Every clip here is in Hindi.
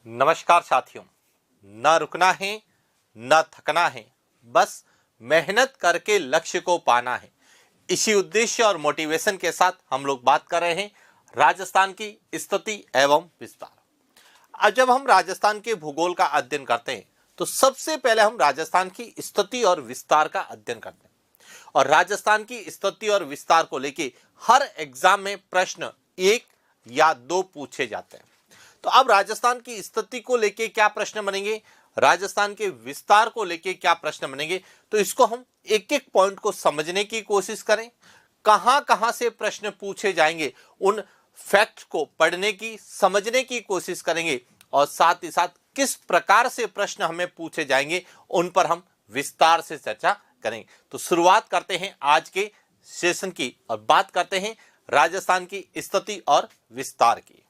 नमस्कार साथियों। न रुकना है न थकना है, बस मेहनत करके लक्ष्य को पाना है। इसी उद्देश्य और मोटिवेशन के साथ हम लोग बात कर रहे हैं राजस्थान की स्थिति एवं विस्तार। अब जब हम राजस्थान के भूगोल का अध्ययन करते हैं तो सबसे पहले हम राजस्थान की स्थिति और विस्तार का अध्ययन करते हैं। और राजस्थान की स्थिति और विस्तार को लेके हर एग्जाम में प्रश्न 1 या 2 पूछे जाते हैं। तो अब राजस्थान की स्थिति को लेके क्या प्रश्न बनेंगे, राजस्थान के विस्तार को लेके क्या प्रश्न बनेंगे, तो इसको हम एक एक पॉइंट को समझने की कोशिश करें। कहां कहां से प्रश्न पूछे जाएंगे उन फैक्ट को पढ़ने की, समझने की कोशिश करेंगे और साथ ही साथ किस प्रकार से प्रश्न हमें पूछे जाएंगे उन पर हम विस्तार से चर्चा करेंगे। तो शुरुआत करते हैं आज के सेशन की और बात करते हैं राजस्थान की स्थिति और विस्तार की।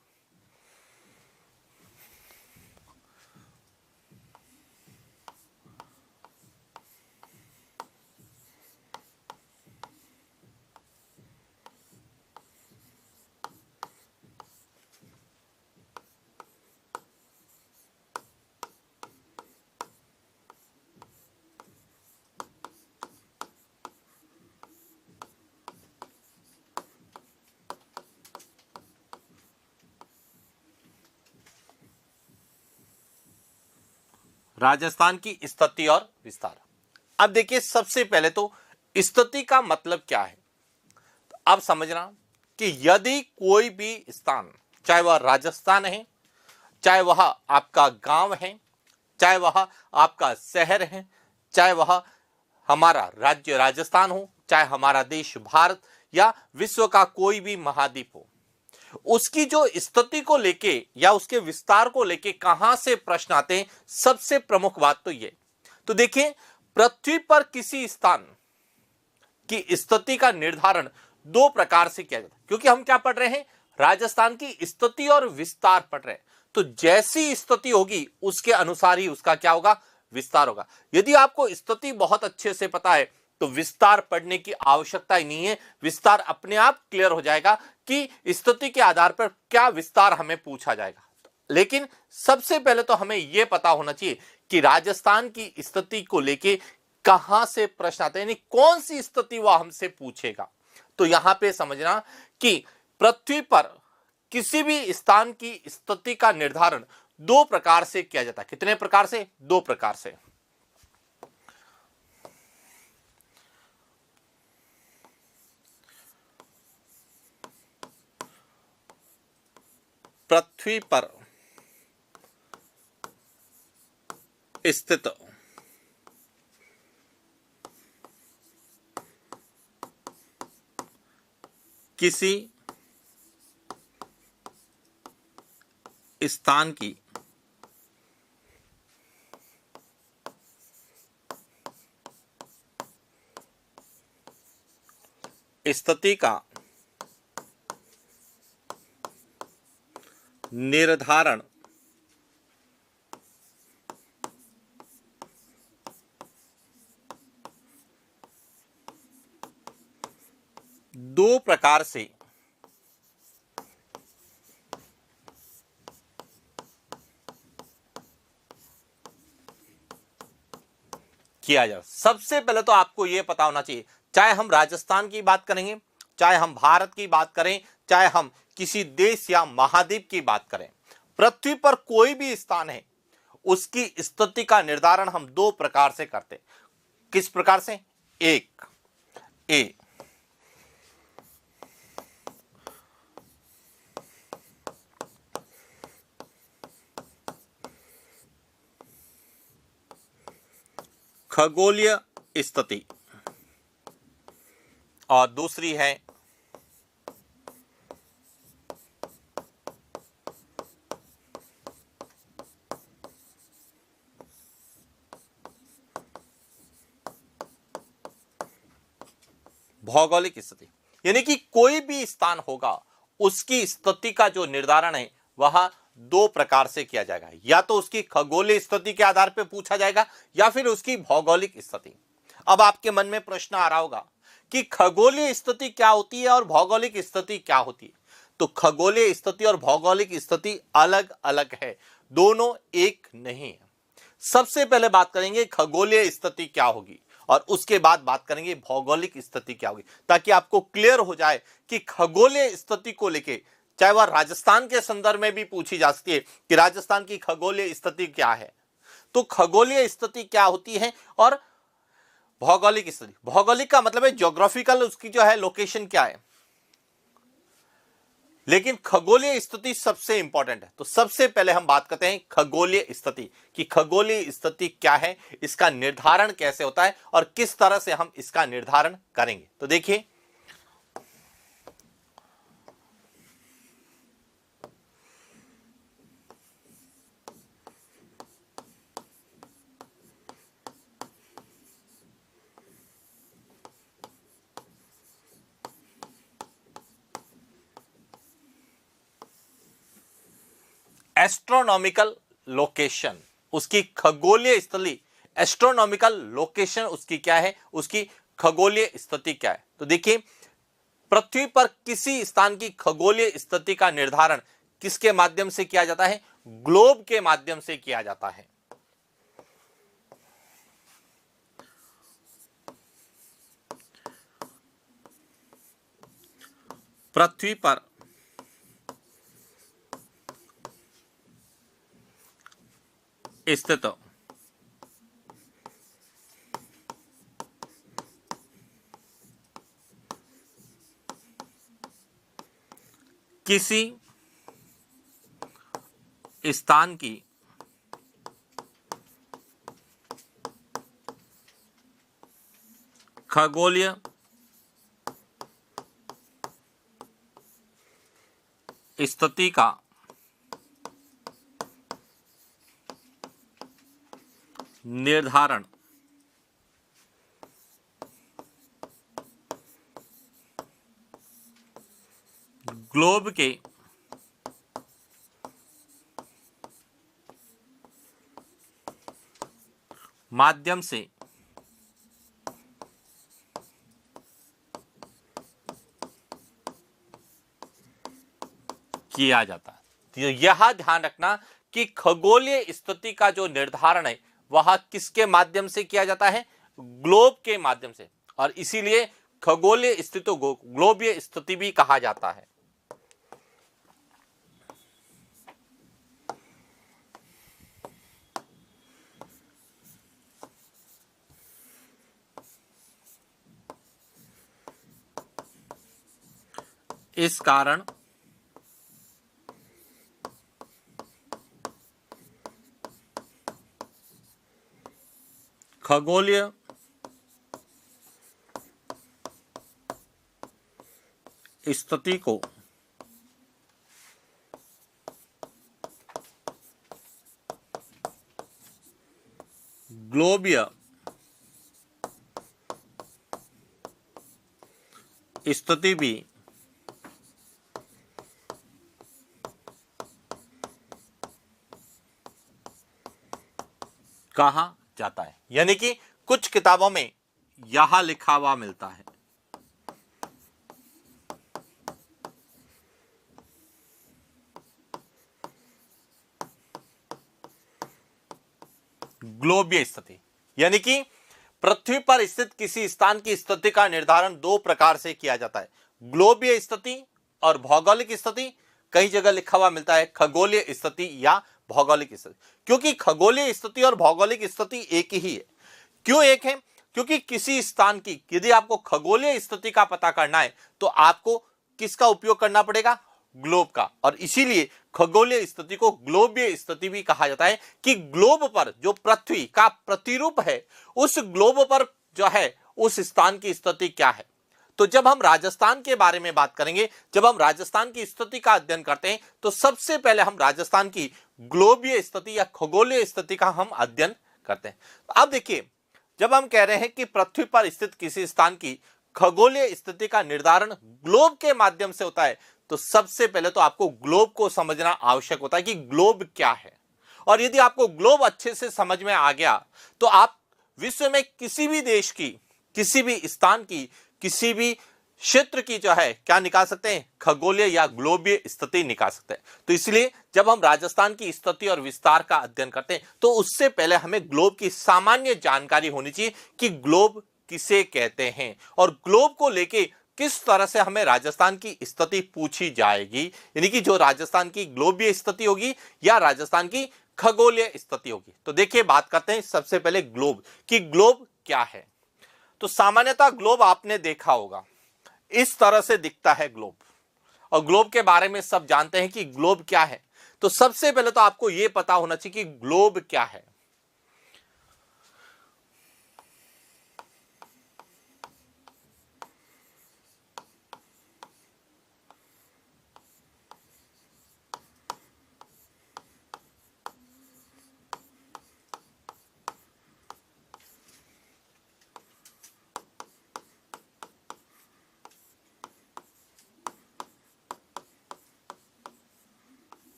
राजस्थान की स्थिति और विस्तार। अब देखिए, सबसे पहले तो स्थिति का मतलब क्या है। तो अब समझना कि यदि कोई भी स्थान, चाहे वह राजस्थान है, चाहे वह आपका गांव है, चाहे वह आपका शहर है, चाहे वह हमारा राज्य राजस्थान हो, चाहे हमारा देश भारत या विश्व का कोई भी महाद्वीप हो, उसकी जो स्थिति को लेके या उसके विस्तार को लेके कहां से प्रश्न आते हैं, सबसे प्रमुख बात तो ये। तो देखिए, पृथ्वी पर किसी स्थान की स्थिति का निर्धारण 2 प्रकार से किया जाता है। क्योंकि हम क्या पढ़ रहे हैं, राजस्थान की स्थिति और विस्तार पढ़ रहे हैं। तो जैसी स्थिति होगी उसके अनुसार ही उसका क्या होगा, विस्तार होगा। यदि आपको स्थिति बहुत अच्छे से पता है तो विस्तार पढ़ने की आवश्यकता ही नहीं है। विस्तार अपने आप क्लियर हो जाएगा कि स्थिति के आधार पर क्या विस्तार हमें पूछा जाएगा। लेकिन सबसे पहले तो हमें यह पता होना चाहिए कि राजस्थान की स्थिति को लेके कहां से प्रश्न आते हैं, यानी कौन सी स्थिति वह हमसे पूछेगा। तो यहां पे समझना कि पृथ्वी पर किसी भी स्थान की स्थिति का निर्धारण 2 प्रकार से किया जाता है। कितने प्रकार से? 2 प्रकार से। पृथ्वी पर स्थित किसी स्थान की स्थिति का निर्धारण दो प्रकार से किया जाए। सबसे पहले तो आपको यह पता होना चाहिए, चाहे हम राजस्थान की बात करेंगे, चाहे हम भारत की बात करें, चाहे हम किसी देश या महाद्वीप की बात करें, पृथ्वी पर कोई भी स्थान है उसकी स्थिति का निर्धारण हम 2 प्रकार से करते हैं। किस प्रकार से? एक, ए खगोलीय स्थिति और दूसरी है भौगोलिक स्थिति। यानी कि कोई भी स्थान होगा उसकी स्थिति का जो निर्धारण है वह 2 प्रकार से किया जाएगा। या तो उसकी खगोलीय स्थिति के आधार पर पूछा जाएगा या फिर उसकी भौगोलिक स्थिति। अब आपके मन में प्रश्न आ रहा होगा कि खगोलीय स्थिति क्या होती है और भौगोलिक स्थिति क्या होती है। तो खगोलीय स्थिति और भौगोलिक स्थिति अलग अलग है, दोनों एक नहीं है। सबसे पहले बात करेंगे खगोलीय स्थिति क्या होगी और उसके बाद बात करेंगे भौगोलिक स्थिति क्या होगी, ताकि आपको क्लियर हो जाए कि खगोलीय स्थिति को लेके, चाहे वह राजस्थान के संदर्भ में भी पूछी जा सकती है कि राजस्थान की खगोलीय स्थिति क्या है, तो खगोलीय स्थिति क्या होती है और भौगोलिक स्थिति, भौगोलिक का मतलब है ज्योग्राफिकल, उसकी जो है लोकेशन क्या है, लेकिन खगोलीय स्थिति सबसे इंपॉर्टेंट है। तो सबसे पहले हम बात करते हैं खगोलीय स्थिति कि खगोलीय स्थिति क्या है, इसका निर्धारण कैसे होता है और किस तरह से हम इसका निर्धारण करेंगे। तो देखिए, एस्ट्रोनॉमिकल लोकेशन, उसकी खगोलीय स्थिति, एस्ट्रोनॉमिकल लोकेशन उसकी क्या है, उसकी खगोलीय स्थिति क्या है। तो देखिए, पृथ्वी पर किसी स्थान की खगोलीय स्थिति का निर्धारण किसके माध्यम से किया जाता है, ग्लोब के माध्यम से किया जाता है। पृथ्वी पर स्थित किसी स्थान की खगोलीय स्थिति का निर्धारण ग्लोब के माध्यम से किया जाता है। तो यह ध्यान रखना कि खगोलीय स्थिति का जो निर्धारण है वह किसके माध्यम से किया जाता है, ग्लोब के माध्यम से, और इसीलिए खगोलीय स्थिति को ग्लोबीय स्थिति भी कहा जाता है। इस कारण खगोलीय स्थिति को ग्लोबीय स्थिति भी कहा जाता है। यानी कि कुछ किताबों में यहां लिखा हुआ मिलता है, ग्लोबीय स्थिति, यानी कि पृथ्वी पर स्थित किसी स्थान की स्थिति का निर्धारण दो प्रकार से किया जाता है, ग्लोबीय स्थिति और भौगोलिक स्थिति। कई जगह लिखा हुआ मिलता है खगोलीय स्थिति या भौगोलिक स्थिति, क्योंकि खगोलीय स्थिति और भौगोलिक स्थिति एक ही है। क्यों एक है? क्योंकि किसी स्थान की यदि आपको खगोलीय स्थिति का पता करना है तो आपको किसका उपयोग करना पड़ेगा, ग्लोब का, और इसीलिए खगोलीय स्थिति को ग्लोबीय स्थिति भी कहा जाता है कि ग्लोब पर जो पृथ्वी का प्रतिरूप है उस ग्लोब पर जो है उस स्थान की स्थिति क्या है। तो जब हम राजस्थान के बारे में बात करेंगे, जब हम राजस्थान की स्थिति का अध्ययन करते हैं तो सबसे पहले हम राजस्थान की ग्लोबीय स्थिति या खगोलीय स्थिति का हम अध्ययन करते हैं। अब देखिए, जब हम कह रहे हैं कि पृथ्वी पर स्थित किसी स्थान की खगोलीय स्थिति का निर्धारण ग्लोब के माध्यम से होता है, तो सबसे पहले तो आपको ग्लोब को समझना आवश्यक होता है कि ग्लोब क्या है। और यदि आपको ग्लोब अच्छे से समझ में आ गया तो आप विश्व में किसी भी देश की, किसी भी स्थान की, किसी भी क्षेत्र की जो है क्या निकाल सकते हैं, खगोलीय या ग्लोबीय स्थिति निकाल सकते हैं। तो इसलिए जब हम राजस्थान की स्थिति और विस्तार का अध्ययन करते हैं तो उससे पहले हमें ग्लोब की सामान्य जानकारी होनी चाहिए कि ग्लोब किसे कहते हैं और ग्लोब को लेके किस तरह से हमें राजस्थान की स्थिति पूछी जाएगी, यानी कि जो राजस्थान की ग्लोबीय स्थिति होगी या राजस्थान की खगोलीय स्थिति होगी। तो देखिए बात करते हैं सबसे पहले ग्लोब कि ग्लोब क्या है। तो सामान्यतः ग्लोब आपने देखा होगा, इस तरह से दिखता है ग्लोब, और ग्लोब के बारे में सब जानते हैं कि ग्लोब क्या है। तो सबसे पहले तो आपको यह पता होना चाहिए कि ग्लोब क्या है।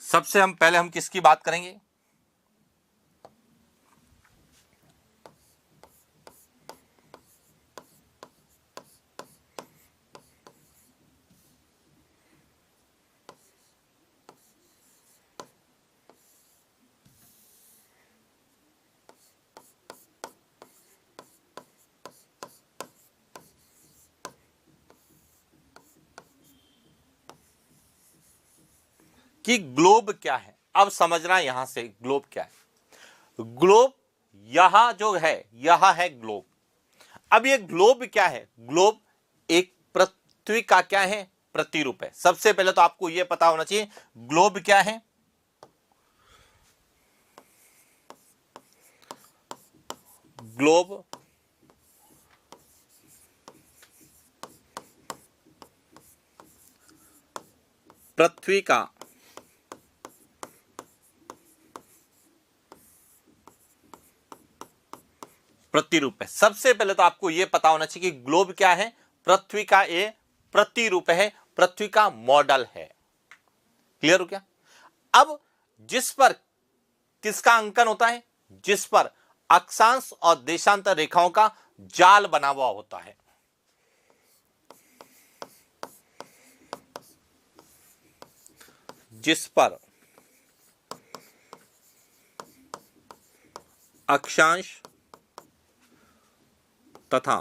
सबसे हम पहले हम किसकी बात करेंगे, कि ग्लोब क्या है। अब समझना यहां से ग्लोब क्या है। ग्लोब यहां जो है यह है ग्लोब। अब ये ग्लोब क्या है, ग्लोब एक पृथ्वी का क्या है, प्रतिरूप है। सबसे पहले तो आपको यह पता होना चाहिए ग्लोब क्या है। ग्लोब पृथ्वी का प्रतिरूप है। सबसे पहले तो आपको यह पता होना चाहिए कि ग्लोब क्या है, पृथ्वी का ये प्रतिरूप है, पृथ्वी का मॉडल है। क्लियर हो क्या। अब जिस पर किसका अंकन होता है, जिस पर अक्षांश और देशांतर रेखाओं का जाल बना हुआ होता है। जिस पर अक्षांश तथा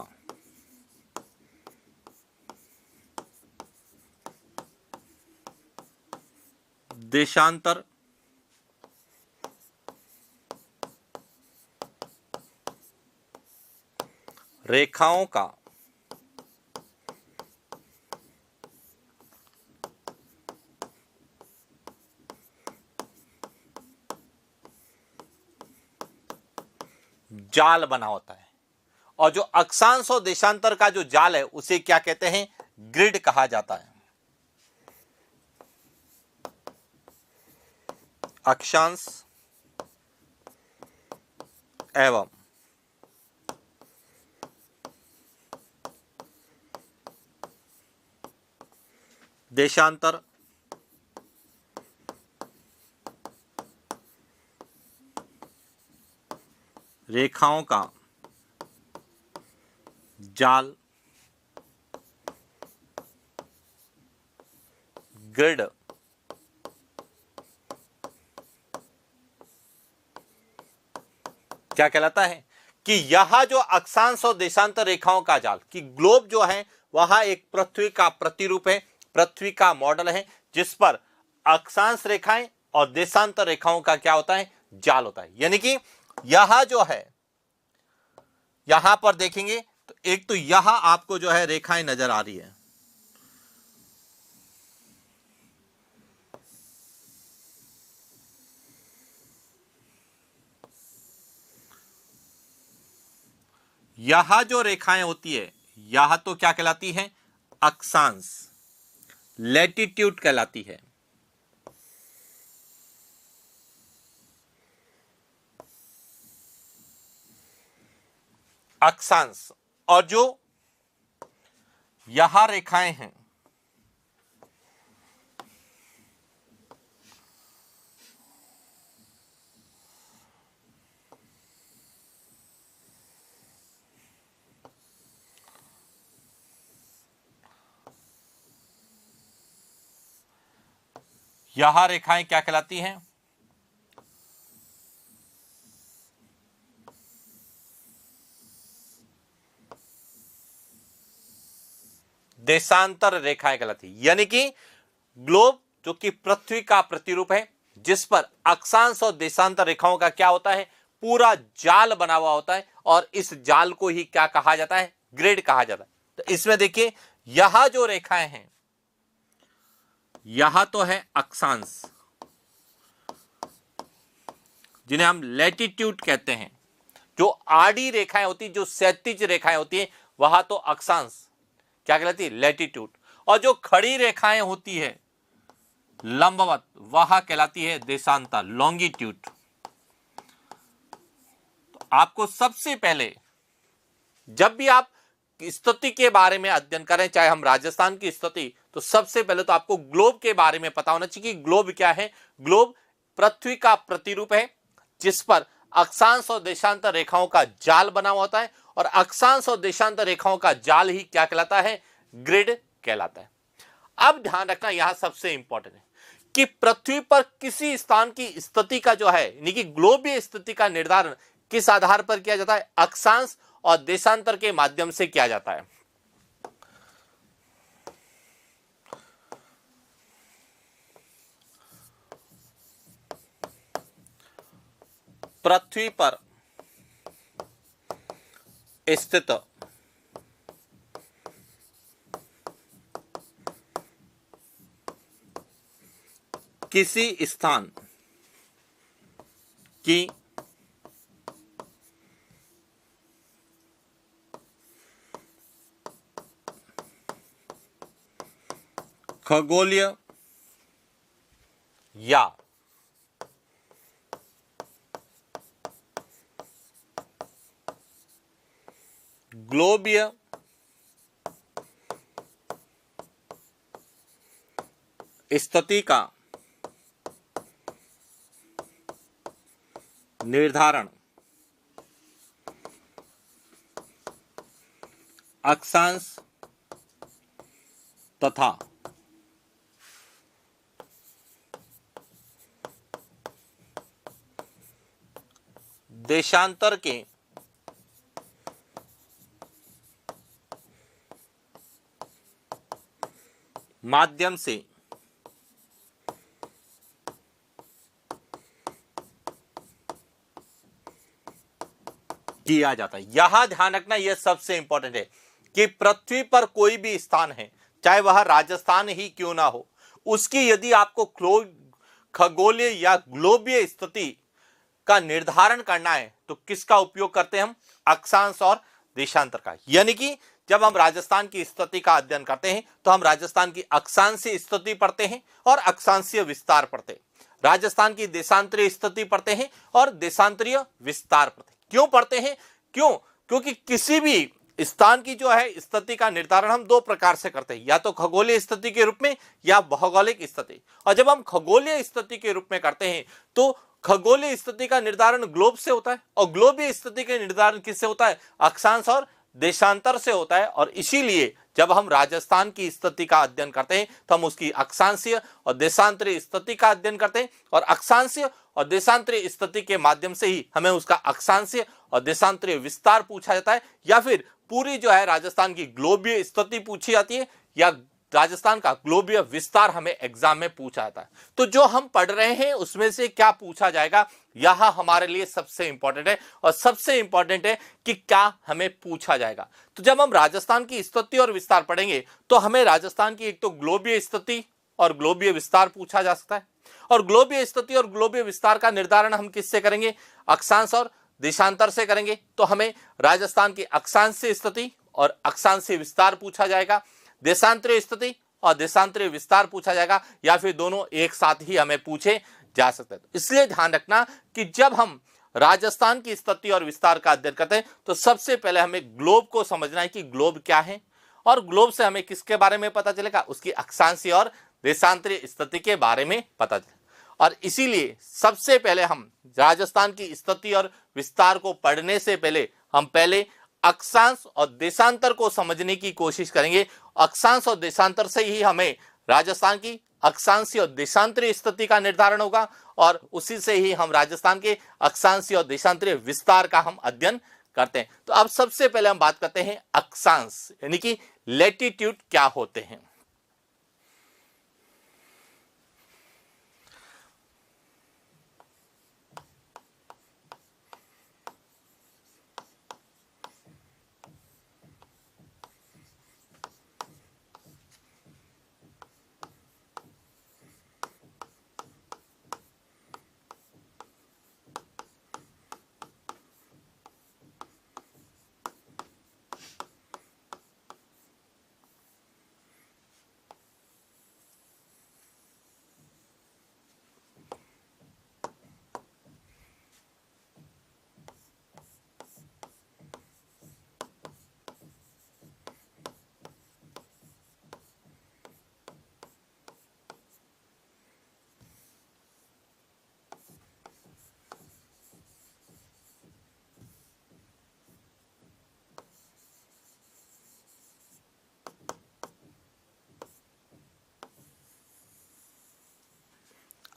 देशांतर रेखाओं का जाल बना होता है। और जो अक्षांश और देशांतर का जो जाल है उसे क्या कहते हैं, ग्रिड कहा जाता है। अक्षांश एवं देशांतर रेखाओं का जाल ग्रिड क्या कहलाता है, कि यह जो अक्षांश और देशांतर रेखाओं का जाल, कि ग्लोब जो है वह एक पृथ्वी का प्रतिरूप है, पृथ्वी का मॉडल है, जिस पर अक्षांश रेखाएं और देशांतर रेखाओं का क्या होता है, जाल होता है। यानी कि यह जो है, यहां पर देखेंगे तो एक तो यहां आपको जो है रेखाएं नजर आ रही है, यह जो रेखाएं होती है यह तो क्या कहलाती है, अक्षांश, लैटिट्यूड कहलाती है। अक्षांश, और जो यहां रेखाएं हैं यह रेखाएं क्या कहलाती हैं? देशांतर रेखाएं कहलाती है। यानी कि ग्लोब जो कि पृथ्वी का प्रतिरूप है, जिस पर अक्षांश और देशांतर रेखाओं का क्या होता है, पूरा जाल बना हुआ होता है, और इस जाल को ही क्या कहा जाता है, ग्रिड कहा जाता है। तो इसमें देखिए यह जो रेखाएं हैं, यह तो है अक्षांश जिन्हें हम लैटिट्यूड कहते हैं। जो आड़ी रेखाएं होती, जो क्षैतिज रेखाएं होती हैं, वह तो अक्षांश क्या कहलाती है, लैटिट्यूड। और जो खड़ी रेखाएं होती है लंबवत, वह कहलाती है देशांतर, लॉन्गिट्यूड। तो आपको सबसे पहले जब भी आप स्थिति के बारे में अध्ययन करें, चाहे हम राजस्थान की स्थिति, तो सबसे पहले तो आपको ग्लोब के बारे में पता होना चाहिए कि ग्लोब क्या है। ग्लोब पृथ्वी का प्रतिरूप है, जिस पर अक्षांश और देशांतर रेखाओं का जाल बना हुआ होता है, और अक्षांश और देशांतर रेखाओं का जाल ही क्या कहलाता है, ग्रिड कहलाता है। अब ध्यान रखना, यहां सबसे इंपॉर्टेंट है कि पृथ्वी पर किसी स्थान की स्थिति का जो है, यानी कि ग्लोबीय स्थिति का निर्धारण किस आधार पर किया जाता है, अक्षांश और देशांतर के माध्यम से किया जाता है। पृथ्वी पर स्थित किसी स्थान की खगोलीय या ग्लोबीय स्थिति का निर्धारण अक्षांश तथा देशांतर के माध्यम से किया जाता है। यहां ध्यान रखना, यह सबसे इंपॉर्टेंट है कि पृथ्वी पर कोई भी स्थान है, चाहे वह राजस्थान ही क्यों ना हो, उसकी यदि आपको खगोलीय या ग्लोबीय स्थिति का निर्धारण करना है तो किसका उपयोग करते हैं हम, अक्षांश और देशांतर का। यानी कि जब हम राजस्थान की स्थिति का अध्ययन करते हैं तो हम राजस्थान की अक्षांशीय स्थिति पढ़ते हैं और अक्षांशीय विस्तार पढ़ते हैं, राजस्थान की देशांतरीय स्थिति पढ़ते हैं और देशांतरीय विस्तार पढ़ते हैं। क्यों पढ़ते हैं, क्योंकि किसी भी स्थान की जो है स्थिति का निर्धारण हम दो प्रकार से करते हैं, या तो खगोलीय स्थिति के रूप में या भौगोलिक स्थिति। और जब हम खगोलीय स्थिति के रूप में करते हैं तो खगोलीय स्थिति का निर्धारण ग्लोब से होता है, और ग्लोबीय स्थिति का निर्धारण किससे होता है, अक्षांश और देशांतर से होता है। और इसीलिए जब हम राजस्थान की स्थिति का अध्ययन करते हैं तो हम उसकी अक्षांशीय और देशांतरीय स्थिति का अध्ययन करते हैं, और अक्षांशीय और देशांतरीय स्थिति के माध्यम से ही हमें उसका अक्षांशीय और देशांतरीय विस्तार पूछा जाता है, या फिर पूरी जो है राजस्थान की ग्लोबीय स्थिति पूछी जाती है, या राजस्थान का ग्लोबीय विस्तार हमें एग्जाम में पूछा जाता है। तो जो हम पढ़ रहे हैं उसमें से क्या पूछा जाएगा, यह हमारे लिए सबसे इंपॉर्टेंट है, और सबसे इंपॉर्टेंट है कि क्या हमें पूछा जाएगा। तो जब हम राजस्थान की स्थिति और विस्तार पढ़ेंगे तो हमें राजस्थान की एक तो ग्लोबीय स्थिति और ग्लोबीय विस्तार पूछा जा सकता है, और ग्लोबीय स्थिति और ग्लोबीय विस्तार का निर्धारण हम किससे करेंगे, अक्षांश और देशांतर से करेंगे। तो हमें राजस्थान की अक्षांशीय स्थिति और अक्षांशीय विस्तार पूछा जाएगा, देशांतरीय स्थिति और देशांतरीय विस्तार पूछा जाएगा, या फिर दोनों एक साथ ही हमें पूछे जा सकते हैं। इसलिए ध्यान रखना कि जब हम राजस्थान की स्थिति और विस्तार का अध्ययन करते हैं तो सबसे पहले हमें ग्लोब को समझना है कि ग्लोब क्या है, और ग्लोब से हमें किसके बारे में पता चलेगा, उसकी अक्षांशीय और देशांतरीय स्थिति के बारे में पता चलेगा। और इसीलिए सबसे पहले हम राजस्थान की स्थिति और विस्तार को पढ़ने से पहले हम पहले अक्षांश और देशांतर को समझने की कोशिश करेंगे। अक्षांश और देशांतर से ही हमें राजस्थान की अक्षांशीय और देशांतरीय स्थिति का निर्धारण होगा और उसी से ही हम राजस्थान के अक्षांशीय और देशांतरीय विस्तार का हम अध्ययन करते हैं। तो अब सबसे पहले हम बात करते हैं अक्षांश यानी कि लैटिट्यूड क्या होते हैं।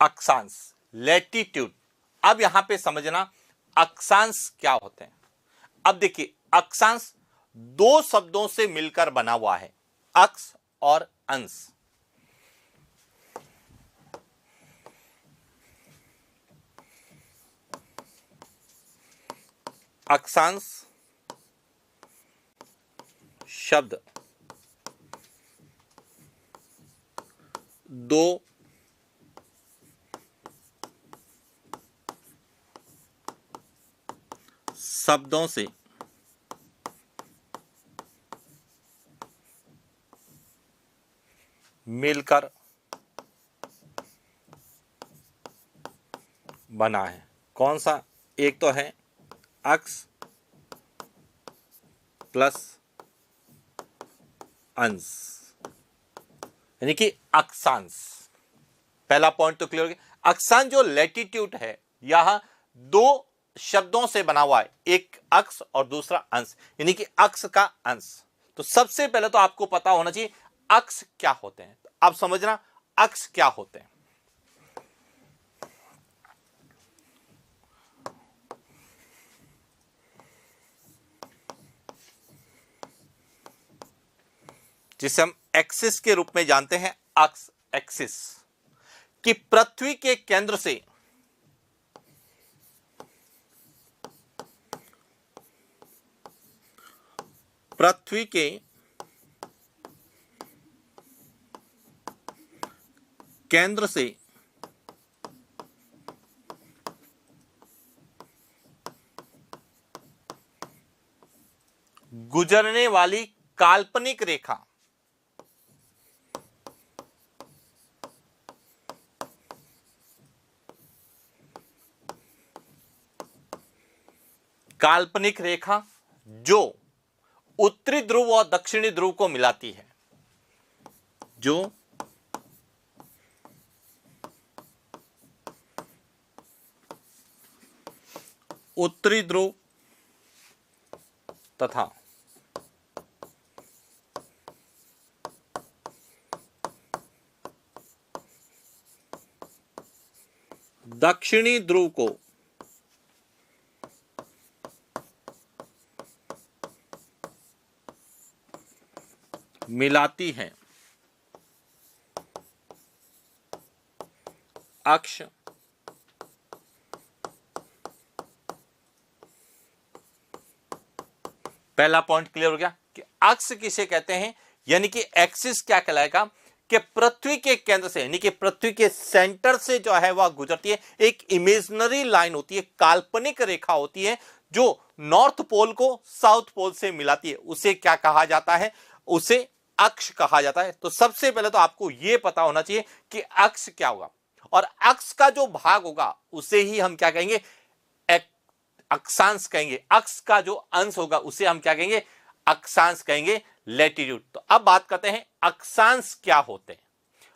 अक्षांश लैटिट्यूड। अब यहां पे समझना अक्षांश क्या होते हैं। अब देखिए अक्षांश दो शब्दों से मिलकर बना हुआ है, अक्ष और अंश। अक्षांश शब्द दो शब्दों से मिलकर बना है। कौन सा? एक तो है अक्ष प्लस अंश यानी कि अक्षांश। पहला पॉइंट तो क्लियर हो गया। अक्षांश जो लैटिट्यूड है यह दो शब्दों से बना हुआ है, एक अक्ष और दूसरा अंश यानी कि अक्ष का अंश। तो सबसे पहले तो आपको पता होना चाहिए अक्ष क्या होते हैं। तो आप समझना अक्ष क्या होते हैं। जिसे हम एक्सिस के रूप में जानते हैं, अक्ष एक्सिस, कि पृथ्वी के केंद्र से पृथ्वी के केंद्र से गुजरने वाली काल्पनिक रेखा जो उत्तरी ध्रुव और दक्षिणी ध्रुव को मिलाती है, जो उत्तरी ध्रुव तथा दक्षिणी ध्रुव को मिलाती है। अक्ष पहला पॉइंट क्लियर हो गया कि अक्ष किसे कहते हैं, यानी कि एक्सिस क्या कहलाएगा कि पृथ्वी के केंद्र से यानी कि पृथ्वी के सेंटर से जो है वह गुजरती है। एक इमेजिनरी लाइन होती है, काल्पनिक रेखा होती है जो नॉर्थ पोल को साउथ पोल से मिलाती है। उसे क्या कहा जाता है? उसे अक्ष कहा जाता है। तो सबसे पहले तो आपको यह पता होना चाहिए कि अक्ष क्या होगा, और अक्ष का जो भाग होगा उसे ही हम क्या कहेंगे? अक्षांश कहेंगे। अक्ष का जो अंश होगा उसे हम क्या कहेंगे? अक्षांश कहेंगे, लैटिट्यूड। तो अब बात करते हैं अक्षांश क्या होते हैं,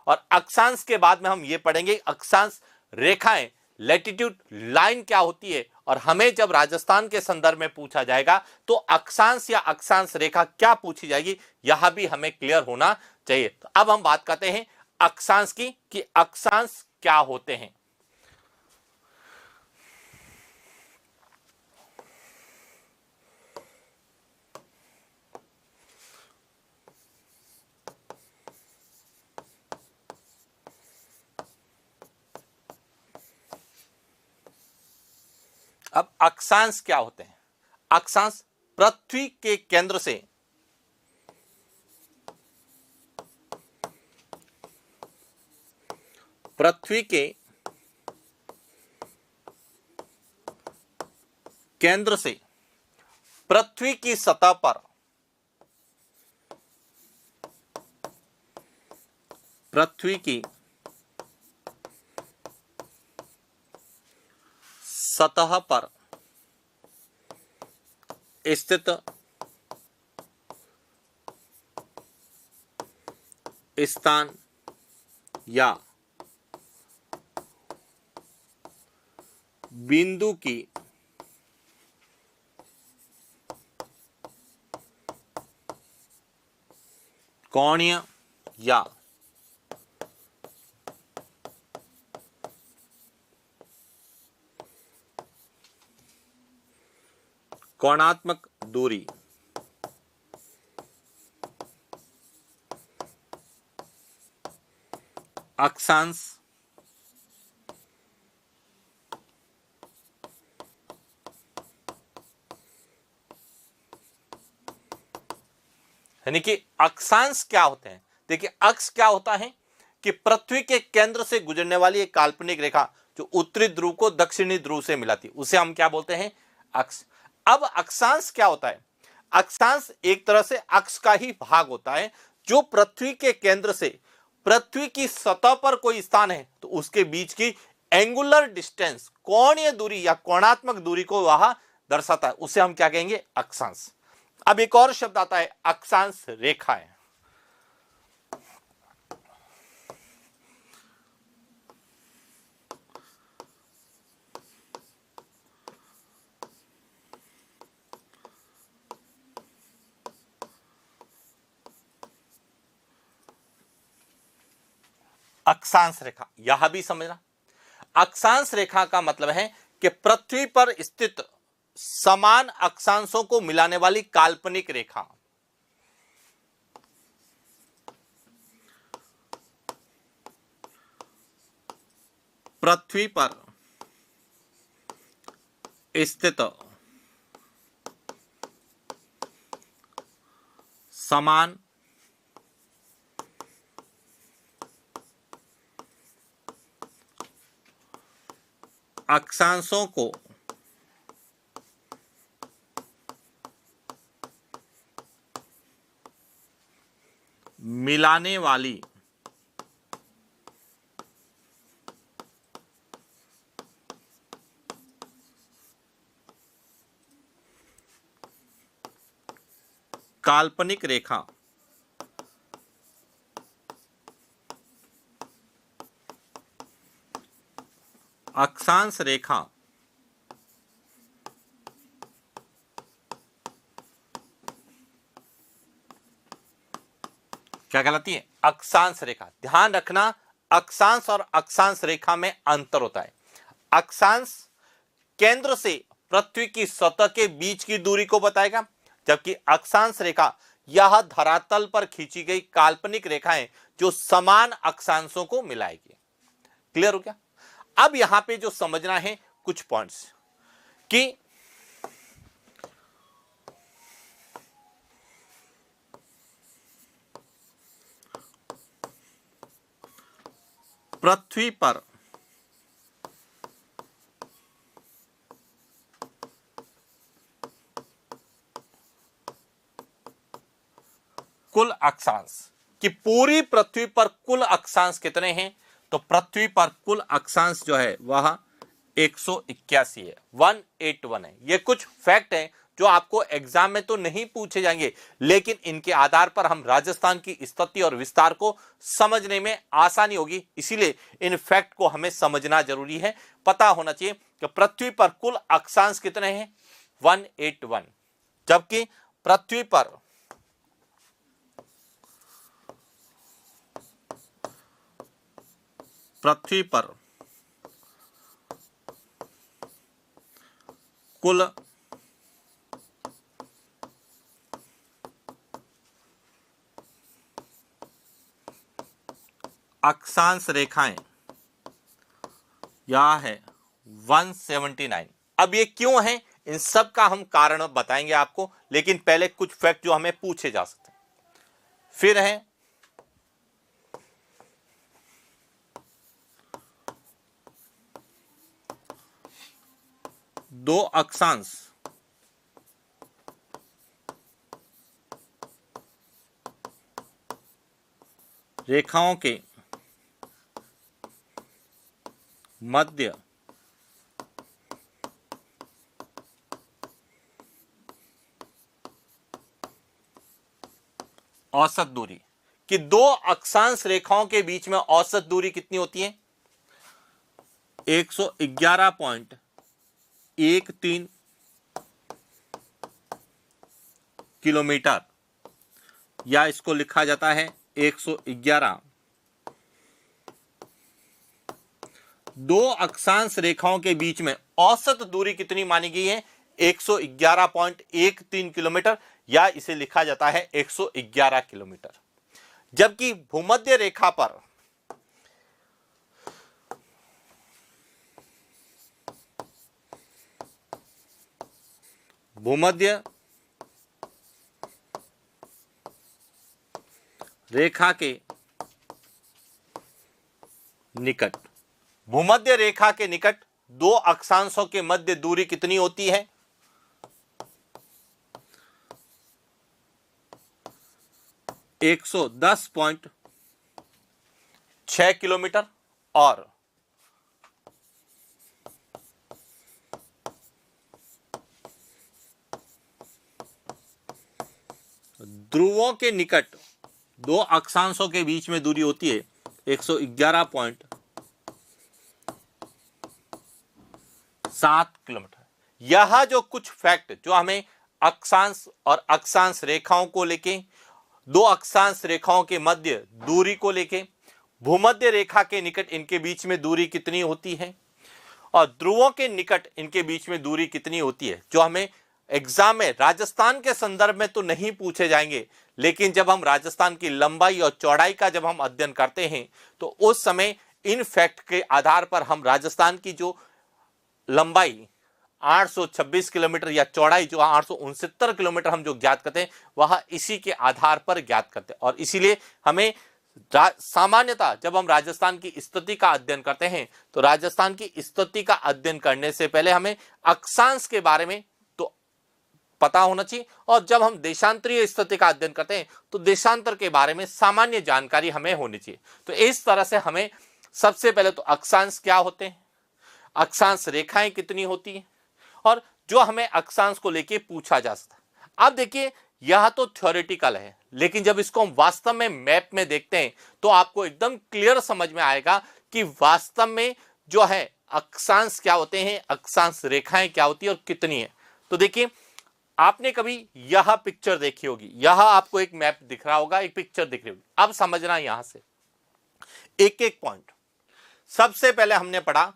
और अक्षांश के बाद में हम ये पढ़ेंगे अक्षांश रेखाएं, लैटिट्यूड लाइन क्या होती है। और हमें जब राजस्थान के संदर्भ में पूछा जाएगा तो अक्षांश या अक्षांश रेखा क्या पूछी जाएगी, यह भी हमें क्लियर होना चाहिए। तो अब हम बात करते हैं अक्षांश की कि अक्षांश क्या होते हैं। अब अक्षांश क्या होते हैं? अक्षांश पृथ्वी के केंद्र से पृथ्वी के केंद्र से पृथ्वी की सतह पर पृथ्वी की सतह पर स्थित स्थान या बिंदु की कोणीय या कोणात्मक दूरी अक्षांश यानी कि अक्षांश क्या होते हैं? देखिए, अक्ष क्या होता है कि पृथ्वी के केंद्र से गुजरने वाली एक काल्पनिक रेखा जो उत्तरी ध्रुव को दक्षिणी ध्रुव से मिलाती है, उसे हम क्या बोलते हैं? अक्ष। अब अक्षांश क्या होता है? अक्षांश एक तरह से अक्ष का ही भाग होता है जो पृथ्वी के केंद्र से पृथ्वी की सतह पर कोई स्थान है तो उसके बीच की एंगुलर डिस्टेंस, कोणीय दूरी या कोणात्मक दूरी को वह दर्शाता है, उसे हम क्या कहेंगे? अक्षांश। अब एक और शब्द आता है अक्षांश रेखाएं। अक्षांश रेखा यह भी समझना, अक्षांश रेखा का मतलब है कि पृथ्वी पर स्थित समान अक्षांशों को मिलाने वाली काल्पनिक रेखा। पृथ्वी पर स्थित समान अक्षांशों को मिलाने वाली काल्पनिक रेखा अक्षांश रेखा क्या कहलाती है? अक्षांश रेखा। ध्यान रखना, अक्षांश और अक्षांश रेखा में अंतर होता है। अक्षांश केंद्र से पृथ्वी की सतह के बीच की दूरी को बताएगा, जबकि अक्षांश रेखा यह धरातल पर खींची गई काल्पनिक रेखाएं जो समान अक्षांशों को मिलाएगी। क्लियर हो गया? अब यहां पे जो समझना है कुछ पॉइंट्स कि पृथ्वी पर कुल अक्षांश कि पूरी पृथ्वी पर कुल अक्षांश कितने हैं? तो पृथ्वी पर कुल अक्षांश जो है वह 181 है, 181 है। ये कुछ फैक्ट है जो आपको एग्जाम में तो नहीं पूछे जाएंगे, लेकिन इनके आधार पर हम राजस्थान की स्थिति और विस्तार को समझने में आसानी होगी। इसीलिए इन फैक्ट को हमें समझना जरूरी है, पता होना चाहिए कि पृथ्वी पर कुल अक्षांश कितने हैं? 181, जबकि पृथ्वी पर पृथ्वी पर कुल अक्षांश रेखाएं यह है 179। अब ये क्यों है, इन सब का हम कारण बताएंगे आपको, लेकिन पहले कुछ फैक्ट जो हमें पूछे जा सकते हैं। फिर है दो अक्षांश रेखाओं के मध्य औसत दूरी, कि दो अक्षांश रेखाओं के बीच में औसत दूरी कितनी होती है? 111.13 किलोमीटर, या इसको लिखा जाता है 111। दो अक्षांश रेखाओं के बीच में औसत दूरी कितनी मानी गई है? 111.13 किलोमीटर, या इसे लिखा जाता है 111 किलोमीटर। जबकि भूमध्य रेखा पर भूमध्य रेखा के निकट, भूमध्य रेखा के निकट दो अक्षांशों के मध्य दूरी कितनी होती है? 110.6 किलोमीटर, और ध्रुवों के निकट दो अक्षांशों के बीच में दूरी होती है 111.7 किलोमीटर। यह जो कुछ फैक्ट जो हमें अक्षांश और अक्षांश रेखाओं को लेके, दो अक्षांश रेखाओं के मध्य दूरी को लेके, भूमध्य रेखा के निकट इनके बीच में दूरी कितनी होती है, और ध्रुवों के निकट इनके बीच में दूरी कितनी होती है, जो हमें एग्जाम में राजस्थान के संदर्भ में तो नहीं पूछे जाएंगे, लेकिन जब हम राजस्थान की लंबाई और चौड़ाई का जब हम अध्ययन करते हैं तो उस समय इन फैक्ट के आधार पर हम राजस्थान की जो लंबाई 826 किलोमीटर या चौड़ाई जो 869 किलोमीटर हम जो ज्ञात करते हैं, वह इसी के आधार पर ज्ञात करते हैं। और इसीलिए हमें सामान्यतः जब हम राजस्थान की स्थिति का अध्ययन करते हैं तो राजस्थान की स्थिति का अध्ययन करने से पहले हमें अक्षांश के बारे में तो पता होना चाहिए, और जब हम देशांतरीय स्थिति का अध्ययन करते हैं तो देशांतर के बारे में सामान्य जानकारी हमें होनी चाहिए। तो इस तरह से हमें सबसे पहले तो अक्षांश क्या होते हैं, अक्षांश रेखाएं कितनी होती हैं, और जो हमें अक्षांश को लेके पूछा जा सकता है। अब देखिए, यह तो थ्योरेटिकल है, लेकिन जब इसको हम वास्तव में मैप में देखते हैं तो आपको एकदम क्लियर समझ में आएगा कि वास्तव में जो है अक्षांश क्या होते हैं, अक्षांश रेखाएं क्या होती है और कितनी है। तो देखिए, आपने कभी यह पिक्चर देखी होगी, यह आपको एक मैप दिख रहा होगा, एक पिक्चर दिख रही होगी। अब समझना यहां से एक एक पॉइंट। सबसे पहले हमने पढ़ा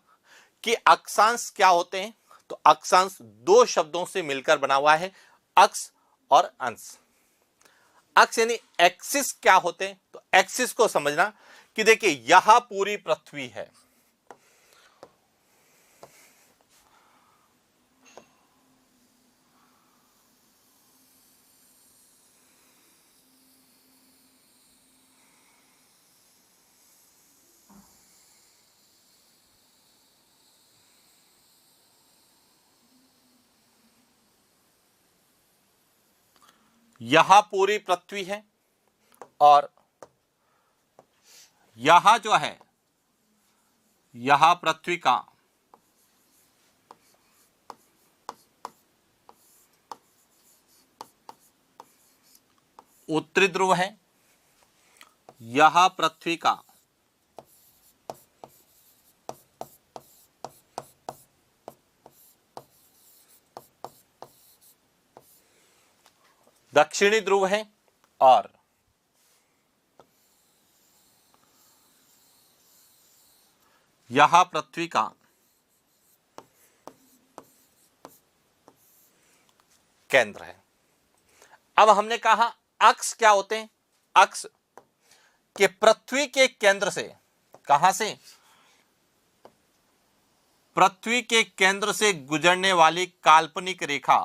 कि अक्षांश क्या होते हैं, तो अक्षांश दो शब्दों से मिलकर बना हुआ है, अक्ष और अंश। अक्ष यानी एक्सिस क्या होते हैं, तो एक्सिस को समझना कि देखिए यह पूरी पृथ्वी है, यह पूरी पृथ्वी है, और यह जो है यह पृथ्वी का उत्तरी ध्रुव है, यह पृथ्वी का दक्षिणी ध्रुव है, और यह पृथ्वी का केंद्र है। अब हमने कहा अक्ष क्या होते हैं? अक्ष के पृथ्वी के केंद्र से, कहां से? पृथ्वी के केंद्र से गुजरने वाली काल्पनिक रेखा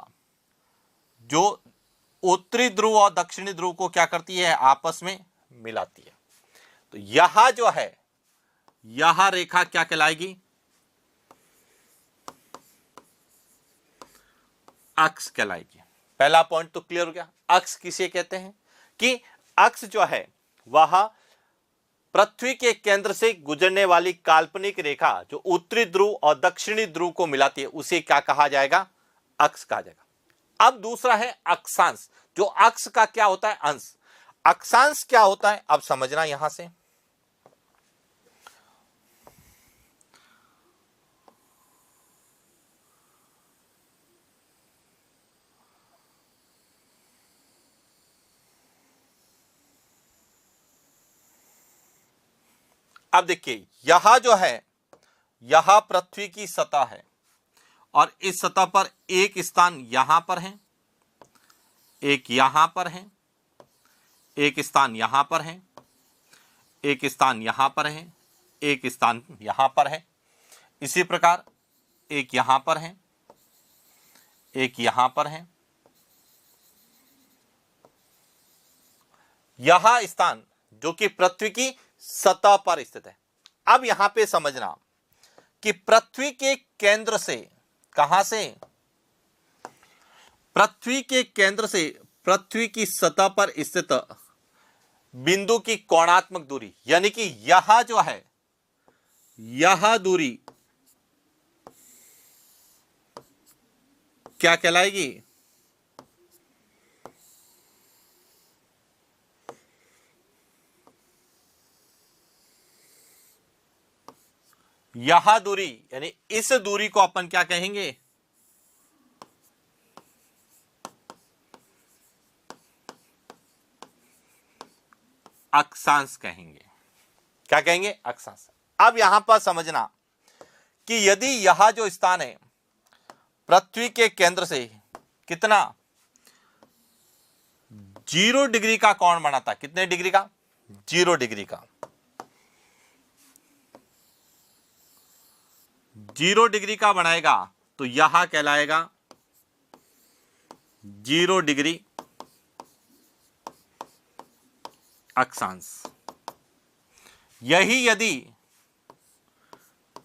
जो उत्तरी ध्रुव और दक्षिणी ध्रुव को क्या करती है? आपस में मिलाती है। तो यह जो है, यह रेखा क्या कहलाएगी? अक्ष कहलाएगी। पहला पॉइंट तो क्लियर हो गया। अक्ष किसे कहते हैं? कि अक्ष जो है वह पृथ्वी के केंद्र से गुजरने वाली काल्पनिक रेखा जो उत्तरी ध्रुव और दक्षिणी ध्रुव को मिलाती है, उसे क्या कहा जाएगा? अक्ष कहा जाएगा। अब दूसरा है अक्षांश, जो अक्ष का क्या होता है? अंश। अक्षांश क्या होता है? अब समझना यहां से। अब देखिए, यह जो है, यह पृथ्वी की सतह है और इस सतह पर एक स्थान यहां पर है, एक यहां पर है, एक स्थान यहां पर है, एक स्थान यहां पर है, एक स्थान यहां पर है। इसी प्रकार एक यहां पर है, एक यहां पर है। यह स्थान जो कि पृथ्वी की सतह पर स्थित है। अब यहां पे समझना कि पृथ्वी के केंद्र से, कहां से? पृथ्वी के केंद्र से पृथ्वी की सतह पर स्थित बिंदु की कोणात्मक दूरी, यानी कि यह जो है, यह दूरी क्या कहलाएगी? यह दूरी, यानी इस दूरी को अपन क्या कहेंगे? अक्षांश कहेंगे। क्या कहेंगे? अक्षांश। अब यहां पर समझना कि यदि यह जो स्थान है पृथ्वी के केंद्र से कितना 0 डिग्री का कोण बनाता, कितने डिग्री का? 0 डिग्री का। 0 डिग्री का बनाएगा तो यह कहलाएगा 0 डिग्री अक्षांश। यही यदि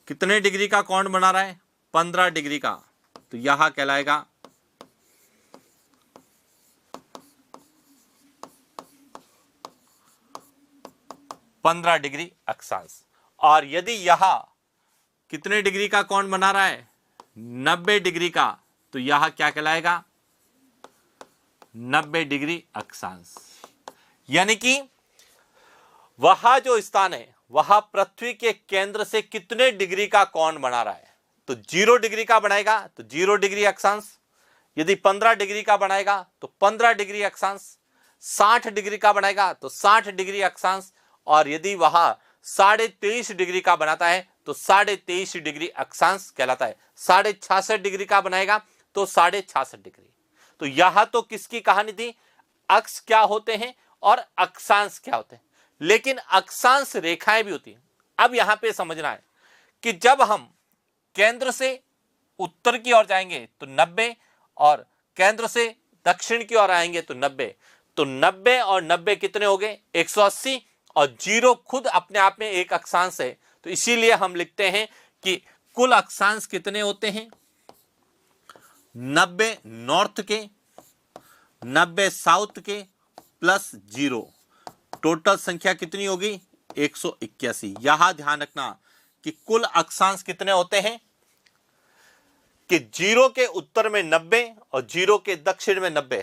कितने डिग्री का कोण बना रहा है? 15 डिग्री का, तो यह कहलाएगा 15 डिग्री अक्षांश। और यदि यह कितने डिग्री का कोण बना रहा है? 90 डिग्री का, तो यह क्या कहलाएगा? 90 डिग्री अक्षांश। यानी कि वह जो स्थान है वह पृथ्वी के केंद्र से कितने डिग्री का कोण बना रहा है? तो 0 डिग्री का बनाएगा तो 0 डिग्री अक्षांश। यदि 15 डिग्री का बनाएगा तो 15 डिग्री अक्षांश। 60 डिग्री का बनाएगा तो 60 डिग्री अक्षांश। और यदि वह 23.5 डिग्री का बनाता है तो 23.5 डिग्री अक्षांश कहलाता है। 66.5 डिग्री का बनाएगा तो 66.5 डिग्री। तो यह तो किसकी कहानी थी? अक्ष क्या होते हैं और अक्षांश क्या होते हैं। लेकिन अक्षांश रेखाएं भी होती हैं। अब यहां पे समझना है कि जब हम केंद्र से उत्तर की ओर जाएंगे तो 90 और केंद्र से दक्षिण की ओर आएंगे तो 90। तो 90 और 90 कितने हो गए? 180। और 0 खुद अपने आप में एक अक्षांश है, तो इसीलिए हम लिखते हैं कि कुल अक्षांश कितने होते हैं? 90 नॉर्थ के, 90 साउथ के प्लस 0, टोटल संख्या कितनी होगी? 181। यहां ध्यान रखना कि कुल अक्षांश कितने होते हैं कि 0 के उत्तर में 90 और 0 के दक्षिण में 90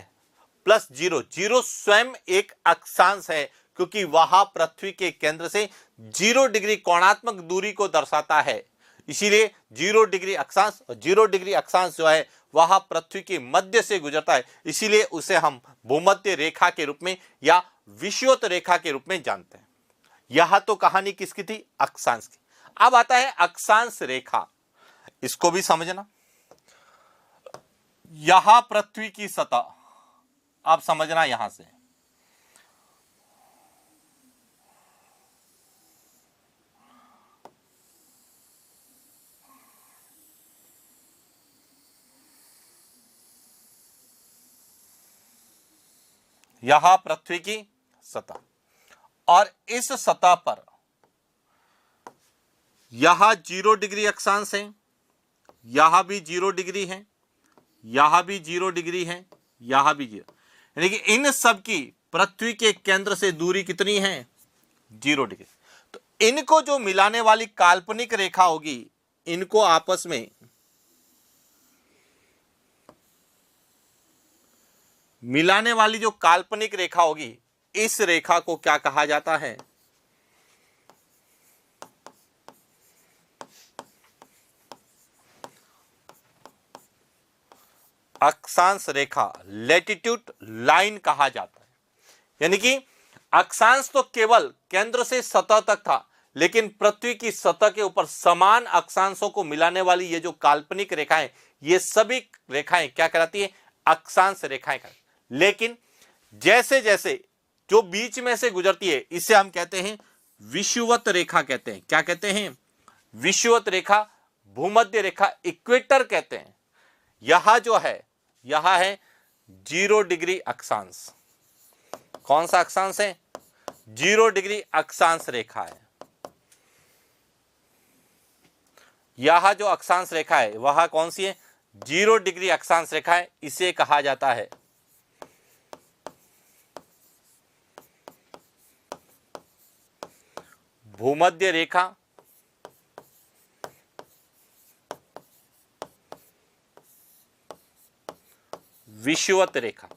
प्लस 0। 0 स्वयं एक अक्षांश है क्योंकि वह पृथ्वी के केंद्र से 0 डिग्री कोणात्मक दूरी को दर्शाता है। इसीलिए 0 डिग्री अक्षांश, और 0 डिग्री अक्षांश जो है वह पृथ्वी के मध्य से गुजरता है। इसीलिए उसे हम भूमध्य रेखा के रूप में या विषुवत रेखा के रूप में जानते हैं। यह तो कहानी किसकी थी? अक्षांश की। अब आता है अक्षांश रेखा, इसको भी समझना। यहां पृथ्वी की सतह, आप समझना यहां से, यहां पृथ्वी की सतह, और इस सतह पर यहां 0 डिग्री अक्षांश है, यहां भी 0 डिग्री है, यहां भी 0 डिग्री है, यहां भी 0, यानी कि इन सब की पृथ्वी के केंद्र से दूरी कितनी है? 0 डिग्री। तो इनको जो मिलाने वाली काल्पनिक रेखा होगी, इनको आपस में मिलाने वाली जो काल्पनिक रेखा होगी, इस रेखा को क्या कहा जाता है? अक्षांश रेखा, लैटिट्यूड लाइन कहा जाता है। यानी कि अक्षांश तो केवल केंद्र से सतह तक था, लेकिन पृथ्वी की सतह के ऊपर समान अक्षांशों को मिलाने वाली ये जो काल्पनिक रेखाएं, ये सभी रेखाएं क्या कहलाती है? अक्षांश रेखाएं कहलाती है। लेकिन जैसे जैसे जो बीच में से गुजरती है, इसे हम कहते हैं विषुवत रेखा कहते हैं। क्या कहते हैं? विषुवत रेखा, भूमध्य रेखा, इक्वेटर कहते हैं। यहां जो है, यहां है 0 डिग्री अक्षांश। कौन सा अक्षांश है? 0 डिग्री अक्षांश रेखा है। यहां जो अक्षांश रेखा है वह कौन सी है? 0 डिग्री अक्षांश रेखा है। इसे कहा जाता है भूमध्य रेखा, विषुवत रेखा।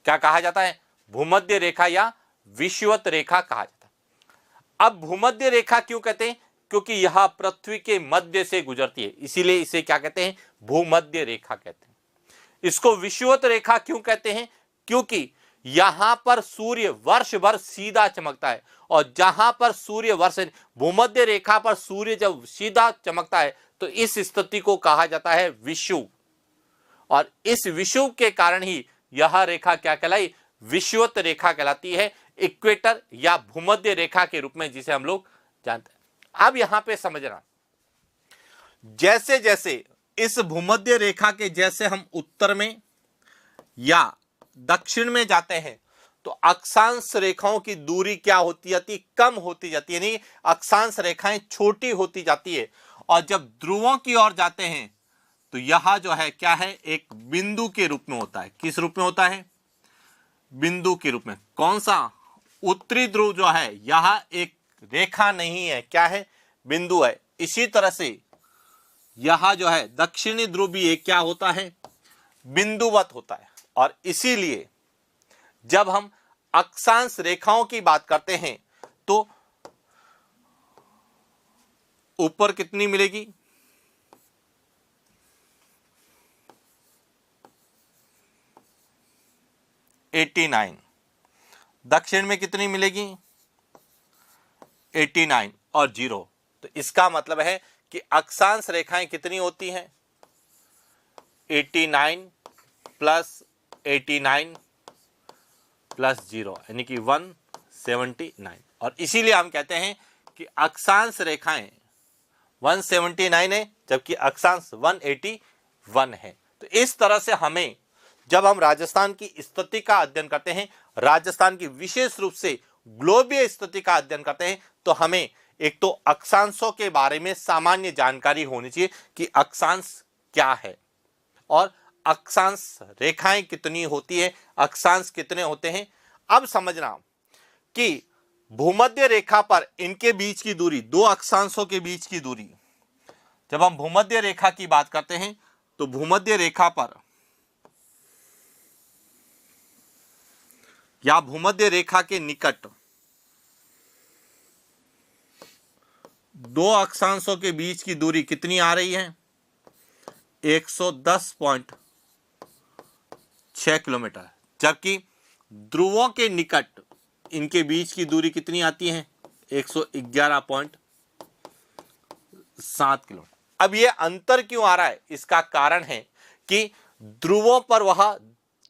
क्या कहा जाता है? भूमध्य रेखा या विषुवत रेखा कहा जाता है। अब भूमध्य रेखा क्यों कहते हैं? क्योंकि यह पृथ्वी के मध्य से गुजरती है, इसीलिए इसे क्या कहते हैं? भूमध्य रेखा कहते हैं। इसको विषुवत रेखा क्यों कहते हैं? क्योंकि यहां पर सूर्य वर्ष भर सीधा चमकता है, और जहां पर सूर्य वर्ष, भूमध्य रेखा पर सूर्य जब सीधा चमकता है तो इस स्थिति को कहा जाता है विषुव, और इस विषुव के कारण ही यह रेखा क्या कहलाई? विषुवत रेखा कहलाती है, इक्वेटर या भूमध्य रेखा के रूप में जिसे हम लोग जानते हैं। अब यहां पे समझना, जैसे जैसे इस भूमध्य रेखा के जैसे हम उत्तर में या दक्षिण में जाते हैं तो अक्षांश रेखाओं की दूरी क्या होती जाती? कम होती जाती है, यानी अक्षांश रेखाएं छोटी होती जाती है। और जब ध्रुवों की ओर जाते हैं तो यह जो है क्या है? एक बिंदु के रूप में होता है। किस रूप में होता है? बिंदु के रूप में। कौन सा? उत्तरी ध्रुव जो है यह एक रेखा नहीं है, क्या है? बिंदु है। इसी तरह से यह जो है दक्षिणी ध्रुव भी एक क्या होता है? बिंदुवत होता है। और इसीलिए जब हम अक्षांश रेखाओं की बात करते हैं तो ऊपर कितनी मिलेगी? 89। दक्षिण में कितनी मिलेगी? 89 और 0। तो इसका मतलब है कि अक्षांश रेखाएं कितनी होती हैं? 89 प्लस 89 प्लस 0, यानी कि 179। और इसीलिए हम कहते हैं कि अक्षांश रेखाएं 179 है, जबकि अक्षांश 181 है। तो इस तरह से हमें, जब हम राजस्थान की स्थिति का अध्ययन करते हैं, राजस्थान की विशेष रूप से ग्लोबीय स्थिति का अध्ययन करते हैं, तो हमें एक तो अक्षांशों के बारे में सामान्य जानकारी होनी चाहिए कि अक्षांश क्या है और अक्षांश रेखाएं कितनी होती है, अक्षांश कितने होते हैं। अब समझना कि भूमध्य रेखा पर इनके बीच की दूरी, दो अक्षांशों के बीच की दूरी, जब हम भूमध्य रेखा की बात करते हैं तो भूमध्य रेखा पर या भूमध्य रेखा के निकट दो अक्षांशों के बीच की दूरी कितनी आ रही है? 110.6 किलोमीटर। जबकि ध्रुवों के निकट इनके बीच की दूरी कितनी आती है? 111.3 7 किलोमीटर। अब ये अंतर क्यों आ रहा है, इसका कारण है कि ध्रुवों पर वह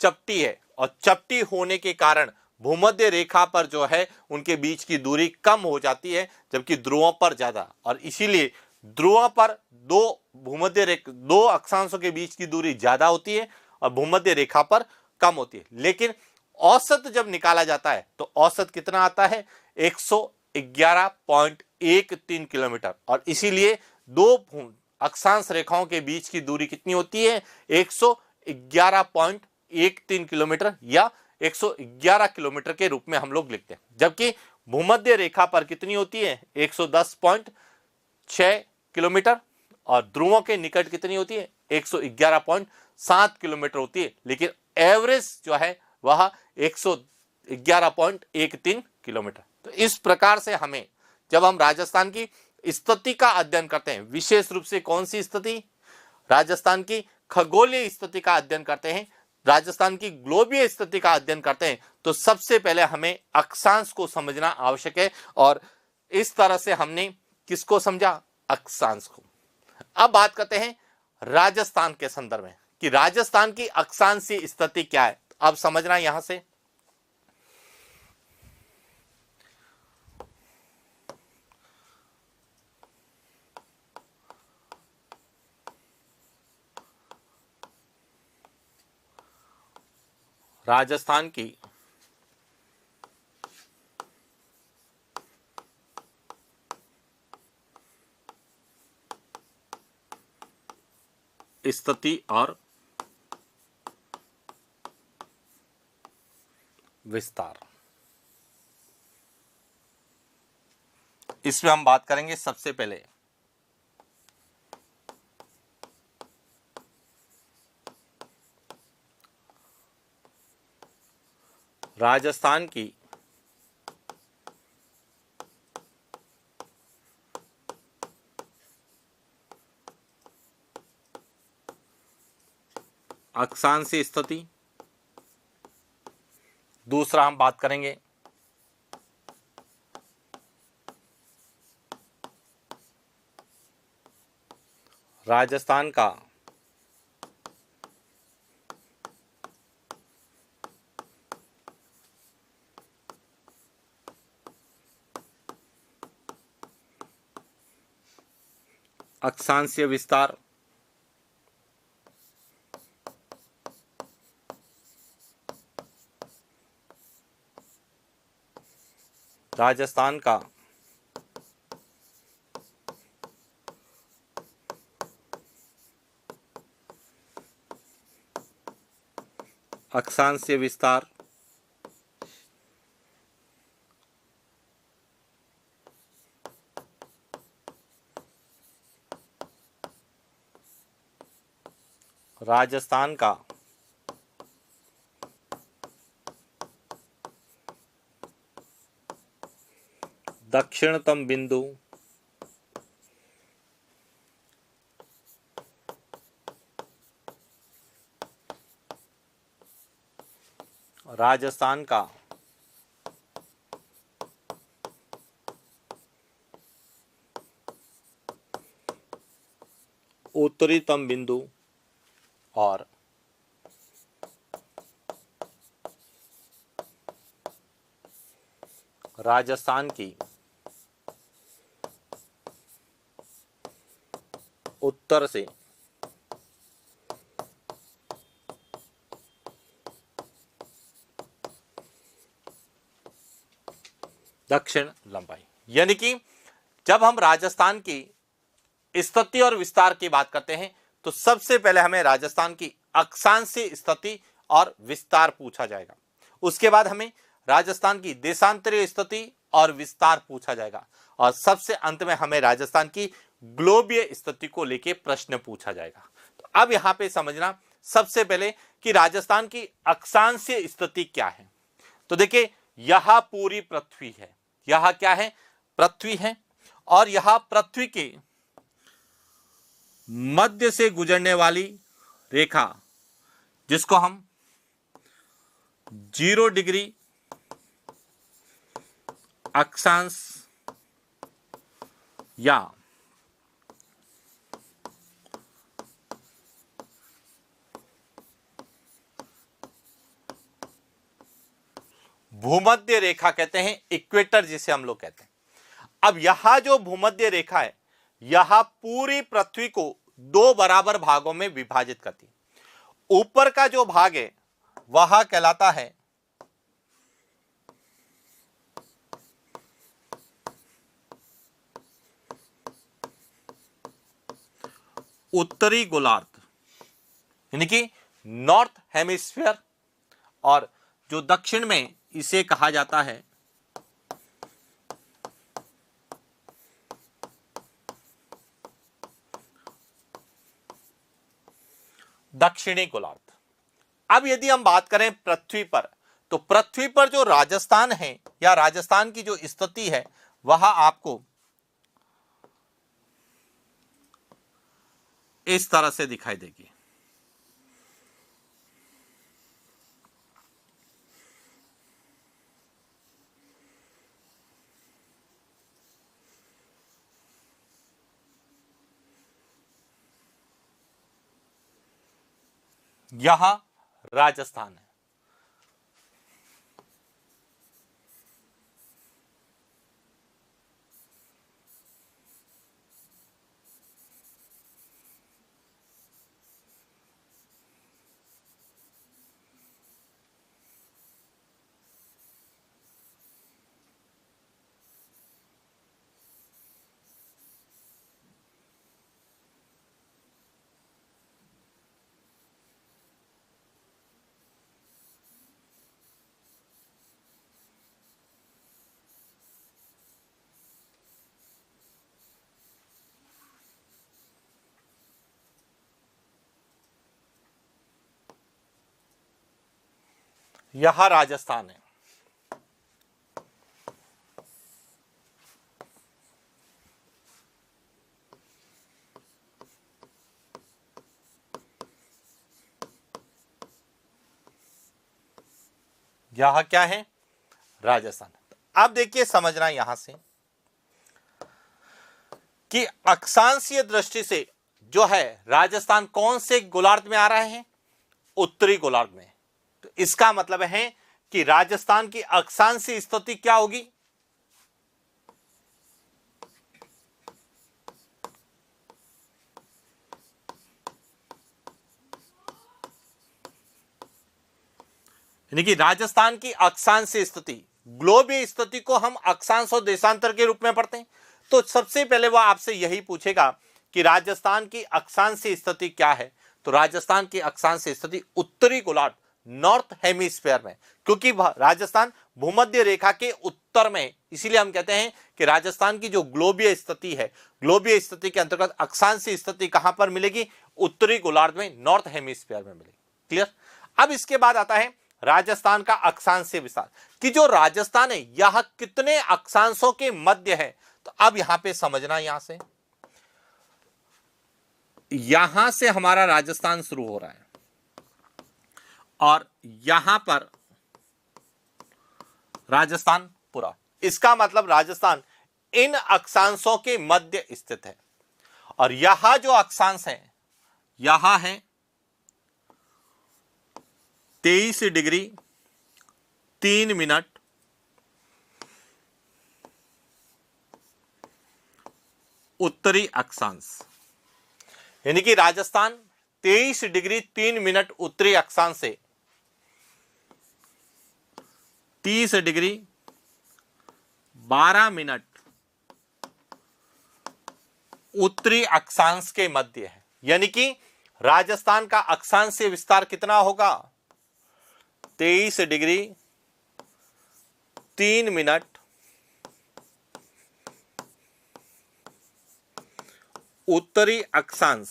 चपटी है और चपटी होने के कारण भूमध्य रेखा पर जो है उनके बीच की दूरी कम हो जाती है, जबकि ध्रुवों पर ज्यादा। और इसीलिए ध्रुवों पर दो अक्षांशों के बीच की दूरी ज्यादा होती है और भूमध्य रेखा पर कम होती है। लेकिन औसत जब निकाला जाता है तो औसत कितना आता है, 111.13 किलोमीटर। और इसीलिए दो अक्षांश रेखाओं के बीच की दूरी कितनी होती है, 111.13 किलोमीटर या 111 किलोमीटर के रूप में हम लोग लिखते हैं। जबकि भूमध्य रेखा पर कितनी होती है, 110.6 किलोमीटर और ध्रुवों के निकट कितनी होती है, 111.7 किलोमीटर होती है। लेकिन एवरेज जो है वह 111.13 किलोमीटर। तो इस प्रकार से हमें जब हम राजस्थान की स्थिति का अध्ययन करते हैं, विशेष रूप से कौन सी स्थिति, राजस्थान की खगोलीय स्थिति का अध्ययन करते हैं, राजस्थान की ग्लोबीय स्थिति का अध्ययन करते हैं, तो सबसे पहले हमें अक्षांश को समझना आवश्यक है। और इस तरह से हमने किसको समझा, अक्षांश को। अब बात करते हैं राजस्थान के संदर्भ में कि राजस्थान की अक्षांशीय स्थिति क्या है। अब समझना यहां से, राजस्थान की स्थिति और विस्तार, इसमें हम बात करेंगे सबसे पहले राजस्थान की अक्षांशीय स्थिति। दूसरा हम बात करेंगे राजस्थान का अक्षांशीय विस्तार। राजस्थान का अक्षांशीय विस्तार। राजस्थान का दक्षिणतम बिंदु। राजस्थान का उत्तरीतम बिंदु और राजस्थान की उत्तर से दक्षिण लंबाई। यानी कि जब हम राजस्थान की स्थिति और विस्तार की बात करते हैं तो सबसे पहले हमें राजस्थान की अक्षांशीय स्थिति और विस्तार पूछा जाएगा। उसके बाद हमें राजस्थान की देशांतरीय स्थिति और विस्तार पूछा जाएगा और सबसे अंत में हमें राजस्थान की ग्लोबीय स्थिति को लेकर प्रश्न पूछा जाएगा। तो अब यहां पे समझना सबसे पहले कि राजस्थान की अक्षांशीय स्थिति क्या है। तो देखिए, यह पूरी पृथ्वी है, यह क्या है, पृथ्वी है, और यह पृथ्वी के मध्य से गुजरने वाली रेखा जिसको हम 0 डिग्री अक्षांश या भूमध्य रेखा कहते हैं, इक्वेटर जिसे हम लोग कहते हैं। अब यहां जो भूमध्य रेखा है, यह पूरी पृथ्वी को दो बराबर भागों में विभाजित करती है। ऊपर का जो भाग है वह कहलाता है उत्तरी गोलार्ध, यानी कि नॉर्थ हेमिस्फीयर, और जो दक्षिण में इसे कहा जाता है दक्षिणी गोलार्ध। अब यदि हम बात करें पृथ्वी पर, तो पृथ्वी पर जो राजस्थान है या राजस्थान की जो स्थिति है वह आपको इस तरह से दिखाई देगी। यह राजस्थान है। यह राजस्थान है। यह क्या है? राजस्थान। अब देखिए समझना यहां से कि अक्षांशीय दृष्टि से जो है राजस्थान कौन से गोलार्ध में आ रहा है? उत्तरी गोलार्ध में। तो इसका मतलब है कि राजस्थान की अक्षांशीय स्थिति क्या होगी? यानी कि राजस्थान की अक्षांशीय स्थिति, ग्लोबीय स्थिति को हम अक्षांश और देशांतर के रूप में पढ़ते हैं। तो सबसे पहले वह आपसे यही पूछेगा कि राजस्थान की अक्षांशीय स्थिति क्या है। तो राजस्थान की अक्षांशीय स्थिति उत्तरी गोलार्ध, नॉर्थ हेमिस्फीयर में, क्योंकि राजस्थान भूमध्य रेखा के उत्तर में, इसीलिए हम कहते हैं कि राजस्थान की जो ग्लोबीय स्थिति है, ग्लोबीय स्थिति के अंतर्गत अक्षांशीय स्थिति कहां पर मिलेगी? उत्तरी गोलार्ध में, नॉर्थ हेमिस्फीयर में मिलेगी। क्लियर? अब इसके बाद आता है राजस्थान का अक्षांशीय विस्तार, कि जो राजस्थान है यह कितने अक्षांशों के मध्य है। तो अब यहां पे समझना, यहां से हमारा राजस्थान शुरू हो रहा है और यहां पर राजस्थान पूरा, इसका मतलब राजस्थान इन अक्षांशों के मध्य स्थित है। और यहां जो अक्षांश है, यहां है 23 डिग्री 3 मिनट उत्तरी अक्षांश, यानी कि राजस्थान 23 डिग्री 3 मिनट उत्तरी अक्षांश से 30 डिग्री 12 मिनट उत्तरी अक्षांश के मध्य है। यानी कि राजस्थान का अक्षांशीय विस्तार कितना होगा? 23 डिग्री 3 मिनट उत्तरी अक्षांश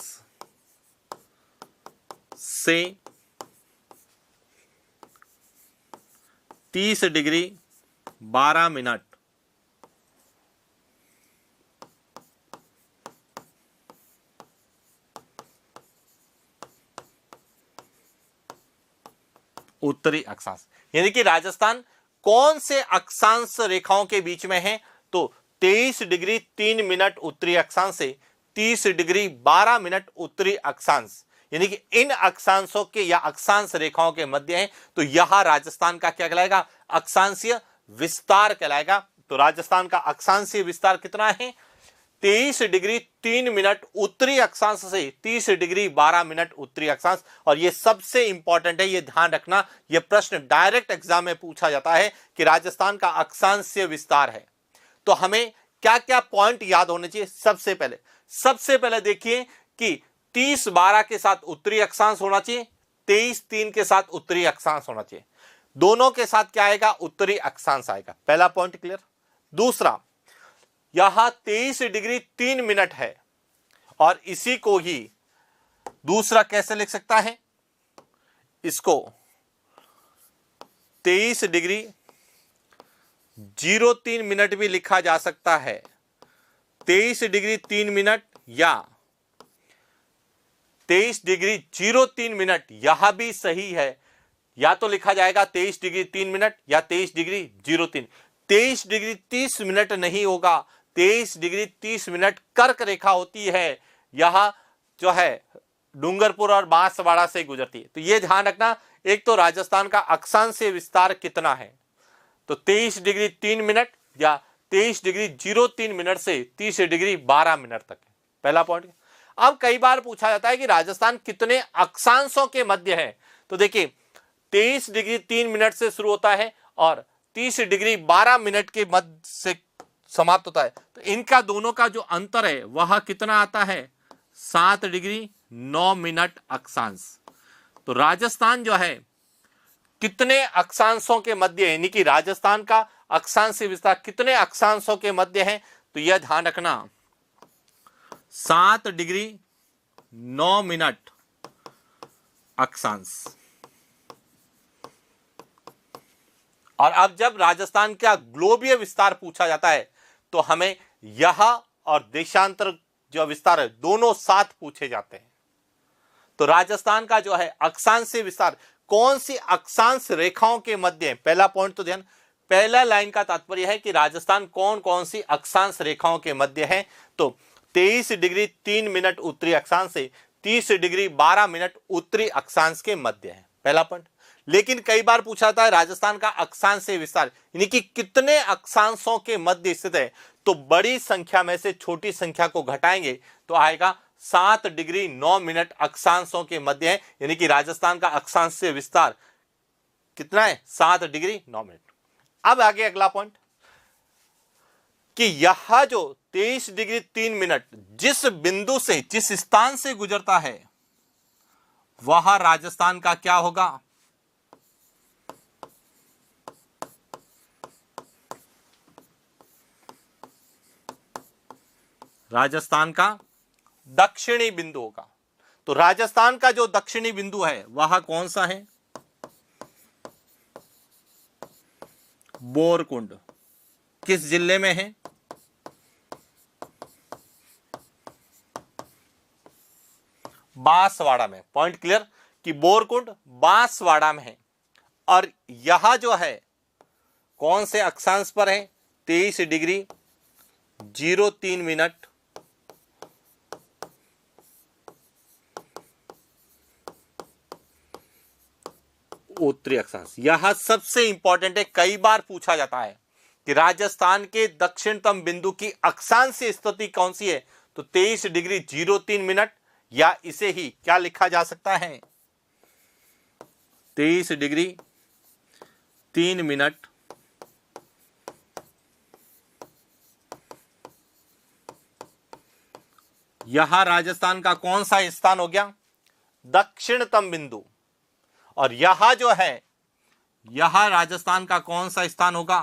से 30 डिग्री 12 मिनट उत्तरी अक्षांश। यानी कि राजस्थान कौन से अक्षांश रेखाओं के बीच में है? तो 23 डिग्री 3 मिनट उत्तरी अक्षांश से 30 डिग्री 12 मिनट उत्तरी अक्षांश, यानी कि इन अक्षांशों के या अक्षांश रेखाओं के मध्य है। तो यह राजस्थान का क्या कहलाएगा? अक्षांशीय विस्तार कहलाएगा। तो राजस्थान का अक्षांशीय विस्तार कितना है? 23 डिग्री 3 मिनट उत्तरी अक्षांश से 30 डिग्री 12 मिनट उत्तरी अक्षांश। और ये सबसे इंपॉर्टेंट है, ये ध्यान रखना, ये प्रश्न डायरेक्ट एग्जाम में पूछा जाता है कि राजस्थान का अक्षांशीय विस्तार है तो हमें क्या क्या पॉइंट याद होने चाहिए। सबसे पहले देखिए कि 30-12 के साथ उत्तरी अक्षांश होना चाहिए, 23-3 के साथ उत्तरी अक्षांश होना चाहिए। दोनों के साथ क्या आएगा? उत्तरी अक्षांश आएगा। पहला पॉइंट क्लियर। दूसरा, यहां 23 डिग्री 3 मिनट है और इसी को ही दूसरा कैसे लिख सकता है? इसको 23 डिग्री 03 मिनट भी लिखा जा सकता है। 23 डिग्री 3 मिनट या 23 डिग्री 03 मिनट, यह भी सही है। या तो लिखा जाएगा 23 डिग्री 3 मिनट या 23 डिग्री 03। 23 डिग्री 30 मिनट नहीं होगा, 23 डिग्री 30 मिनट कर्क रेखा होती है, यह जो है डूंगरपुर और बांसवाड़ा से गुजरती है। तो यह ध्यान रखना, एक तो राजस्थान का अक्षांशीय विस्तार कितना है, तो 23 डिग्री 3 मिनट या 23 डिग्री 03 मिनट से 30 डिग्री 12 मिनट तक है। पहला पॉइंट। अब कई बार पूछा जाता है कि राजस्थान कितने अक्षांशों के मध्य है, तो देखिए 23 डिग्री 3 मिनट से शुरू होता है और 30 डिग्री 12 मिनट के मध्य से समाप्त होता है। तो इनका दोनों का जो अंतर है वह कितना आता है? 7 डिग्री 9 मिनट अक्षांश। तो राजस्थान जो है कितने अक्षांशों के मध्य है, यानी कि राजस्थान का अक्षांशीय विस्तार कितने अक्षांशों के मध्य है, तो यह ध्यान रखना 7 डिग्री 9 मिनट अक्षांश। और अब जब राजस्थान का ग्लोबीय विस्तार पूछा जाता है तो हमें यह और देशांतर जो विस्तार है दोनों साथ पूछे जाते हैं। तो राजस्थान का जो है अक्षांशीय विस्तार कौन सी अक्षांश रेखाओं के मध्य है? पहला पॉइंट तो ध्यान, पहला लाइन का तात्पर्य है कि राजस्थान कौन कौन सी अक्षांश रेखाओं के मध्य है। तो 23 डिग्री 3 मिनट उत्तरी अक्षांश से 30 डिग्री 12 मिनट उत्तरी अक्षांश के मध्य है, पहला पॉइंट। लेकिन कई बार पूछा जाता है राजस्थान का अक्षांशीय विस्तार यानी कि कितने अक्षांशों के मध्य स्थित है, तो बड़ी संख्या में से छोटी संख्या को घटाएंगे तो आएगा 7 डिग्री 9 मिनट अक्षांशों के मध्य है, यानी कि राजस्थान का अक्षांशीय विस्तार कितना है? 7 डिग्री 9 मिनट। अब आगे अगला पॉइंट कि यह जो 23 डिग्री 3 मिनट जिस बिंदु से जिस स्थान से गुजरता है वह राजस्थान का क्या होगा? राजस्थान का दक्षिणी बिंदु होगा। तो राजस्थान का जो दक्षिणी बिंदु है वह कौन सा है? बोरकुंड। किस जिले में है? बांसवाड़ा में। पॉइंट क्लियर कि बोरकुंड बांसवाड़ा में है। और यह जो है कौन से अक्षांश पर है? 23 डिग्री 03 मिनट उत्तरी अक्षांश। यह सबसे इंपॉर्टेंट है, कई बार पूछा जाता है कि राजस्थान के दक्षिणतम बिंदु की अक्षांशीय स्थिति कौन सी है, तो 23 डिग्री 03 मिनट या इसे ही क्या लिखा जा सकता है? 23 डिग्री 3 मिनट यह राजस्थान का कौन सा स्थान हो गया? दक्षिणतम बिंदु। और यह जो है यह राजस्थान का कौन सा स्थान होगा?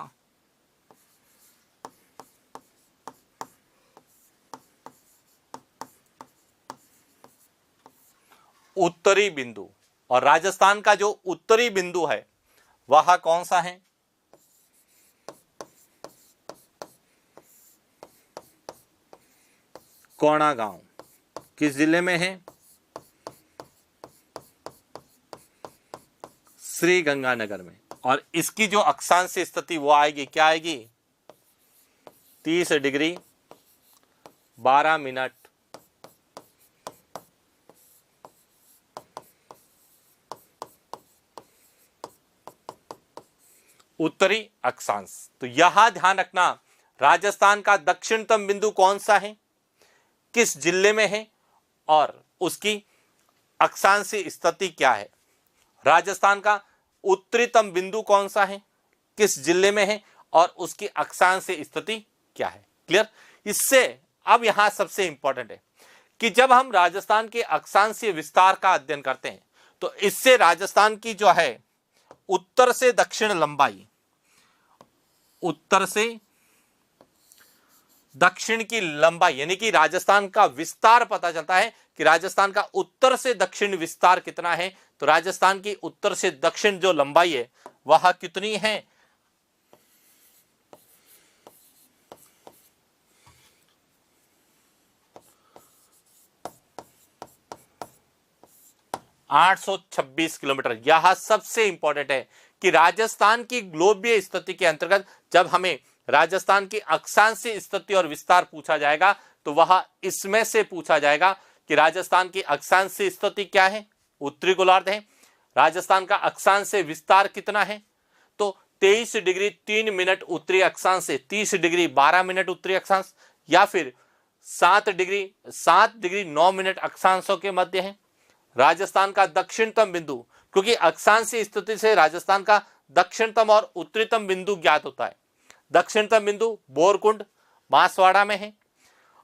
उत्तरी बिंदु। और राजस्थान का जो उत्तरी बिंदु है वह कौन सा है? कोणागांव। किस जिले में है? श्री गंगानगर में। और इसकी जो अक्षांशीय स्थिति वो आएगी, क्या आएगी? 30 डिग्री 12 मिनट उत्तरी अक्षांश। तो यहां ध्यान रखना, राजस्थान का दक्षिणतम बिंदु कौन सा है, किस जिले में है और उसकी अक्षांशीय स्थिति क्या है। राजस्थान का उत्तरीतम बिंदु कौन सा है, किस जिले में है और उसकी अक्षांशीय स्थिति क्या है। क्लियर। इससे अब यहां सबसे इंपॉर्टेंट है कि जब हम राजस्थान के अक्षांशीय विस्तार का अध्ययन करते हैं तो इससे राजस्थान की जो है उत्तर से दक्षिण लंबाई, उत्तर से दक्षिण की लंबाई यानी कि राजस्थान का विस्तार पता चलता है कि राजस्थान का उत्तर से दक्षिण विस्तार कितना है। तो राजस्थान की उत्तर से दक्षिण जो लंबाई है वह कितनी है, 826 किलोमीटर। यह सबसे इंपॉर्टेंट है कि राजस्थान की ग्लोबीय स्थिति के अंतर्गत जब हमें राजस्थान की अक्षांशीय स्थिति और विस्तार पूछा जाएगा तो वह इसमें से पूछा जाएगा कि राजस्थान की अक्षांशीय स्थिति क्या है, उत्तरी गोलार्ध है। राजस्थान का अक्षांशीय विस्तार कितना है, तो 23 डिग्री 3 मिनट उत्तरी अक्षांश से 30 डिग्री 12 मिनट उत्तरी अक्षांश, या फिर 7 डिग्री 9 मिनट अक्षांशों के मध्य है। राजस्थान का दक्षिणतम बिंदु, क्योंकि अक्षांशीय स्थिति से राजस्थान का दक्षिणतम और उत्तरीतम बिंदु ज्ञात होता है। दक्षिणतम बिंदु बोरकुंड बांसवाड़ा में है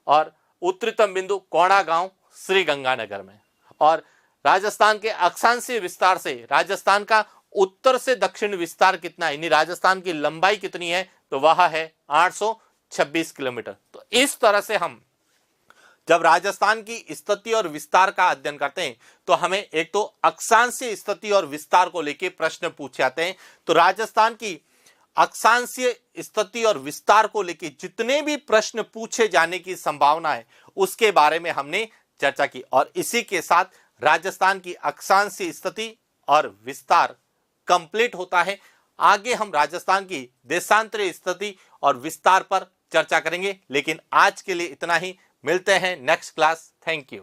और उत्तरीतम बिंदु कोणा गांव श्री गंगानगर में। और राजस्थान के अक्षांशीय विस्तार से राजस्थान का उत्तर से दक्षिण विस्तार कितना है, यानी राजस्थान की लंबाई कितनी है, तो वह है 826 किलोमीटर। तो इस तरह से हम जब राजस्थान की स्थिति और विस्तार का अध्ययन करते हैं तो हमें एक तो अक्षांशीय स्थिति और विस्तार को लेकर प्रश्न पूछे जाते हैं। तो राजस्थान की अक्षांशीय स्थिति और विस्तार को लेकर जितने भी प्रश्न पूछे जाने की संभावना है उसके बारे में हमने चर्चा की, और इसी के साथ राजस्थान की अक्षांशीय स्थिति और विस्तार कंप्लीट होता है। आगे हम राजस्थान की देशांतरीय स्थिति और विस्तार पर चर्चा करेंगे, लेकिन आज के लिए इतना ही। मिलते हैं नेक्स्ट क्लास। Thank you.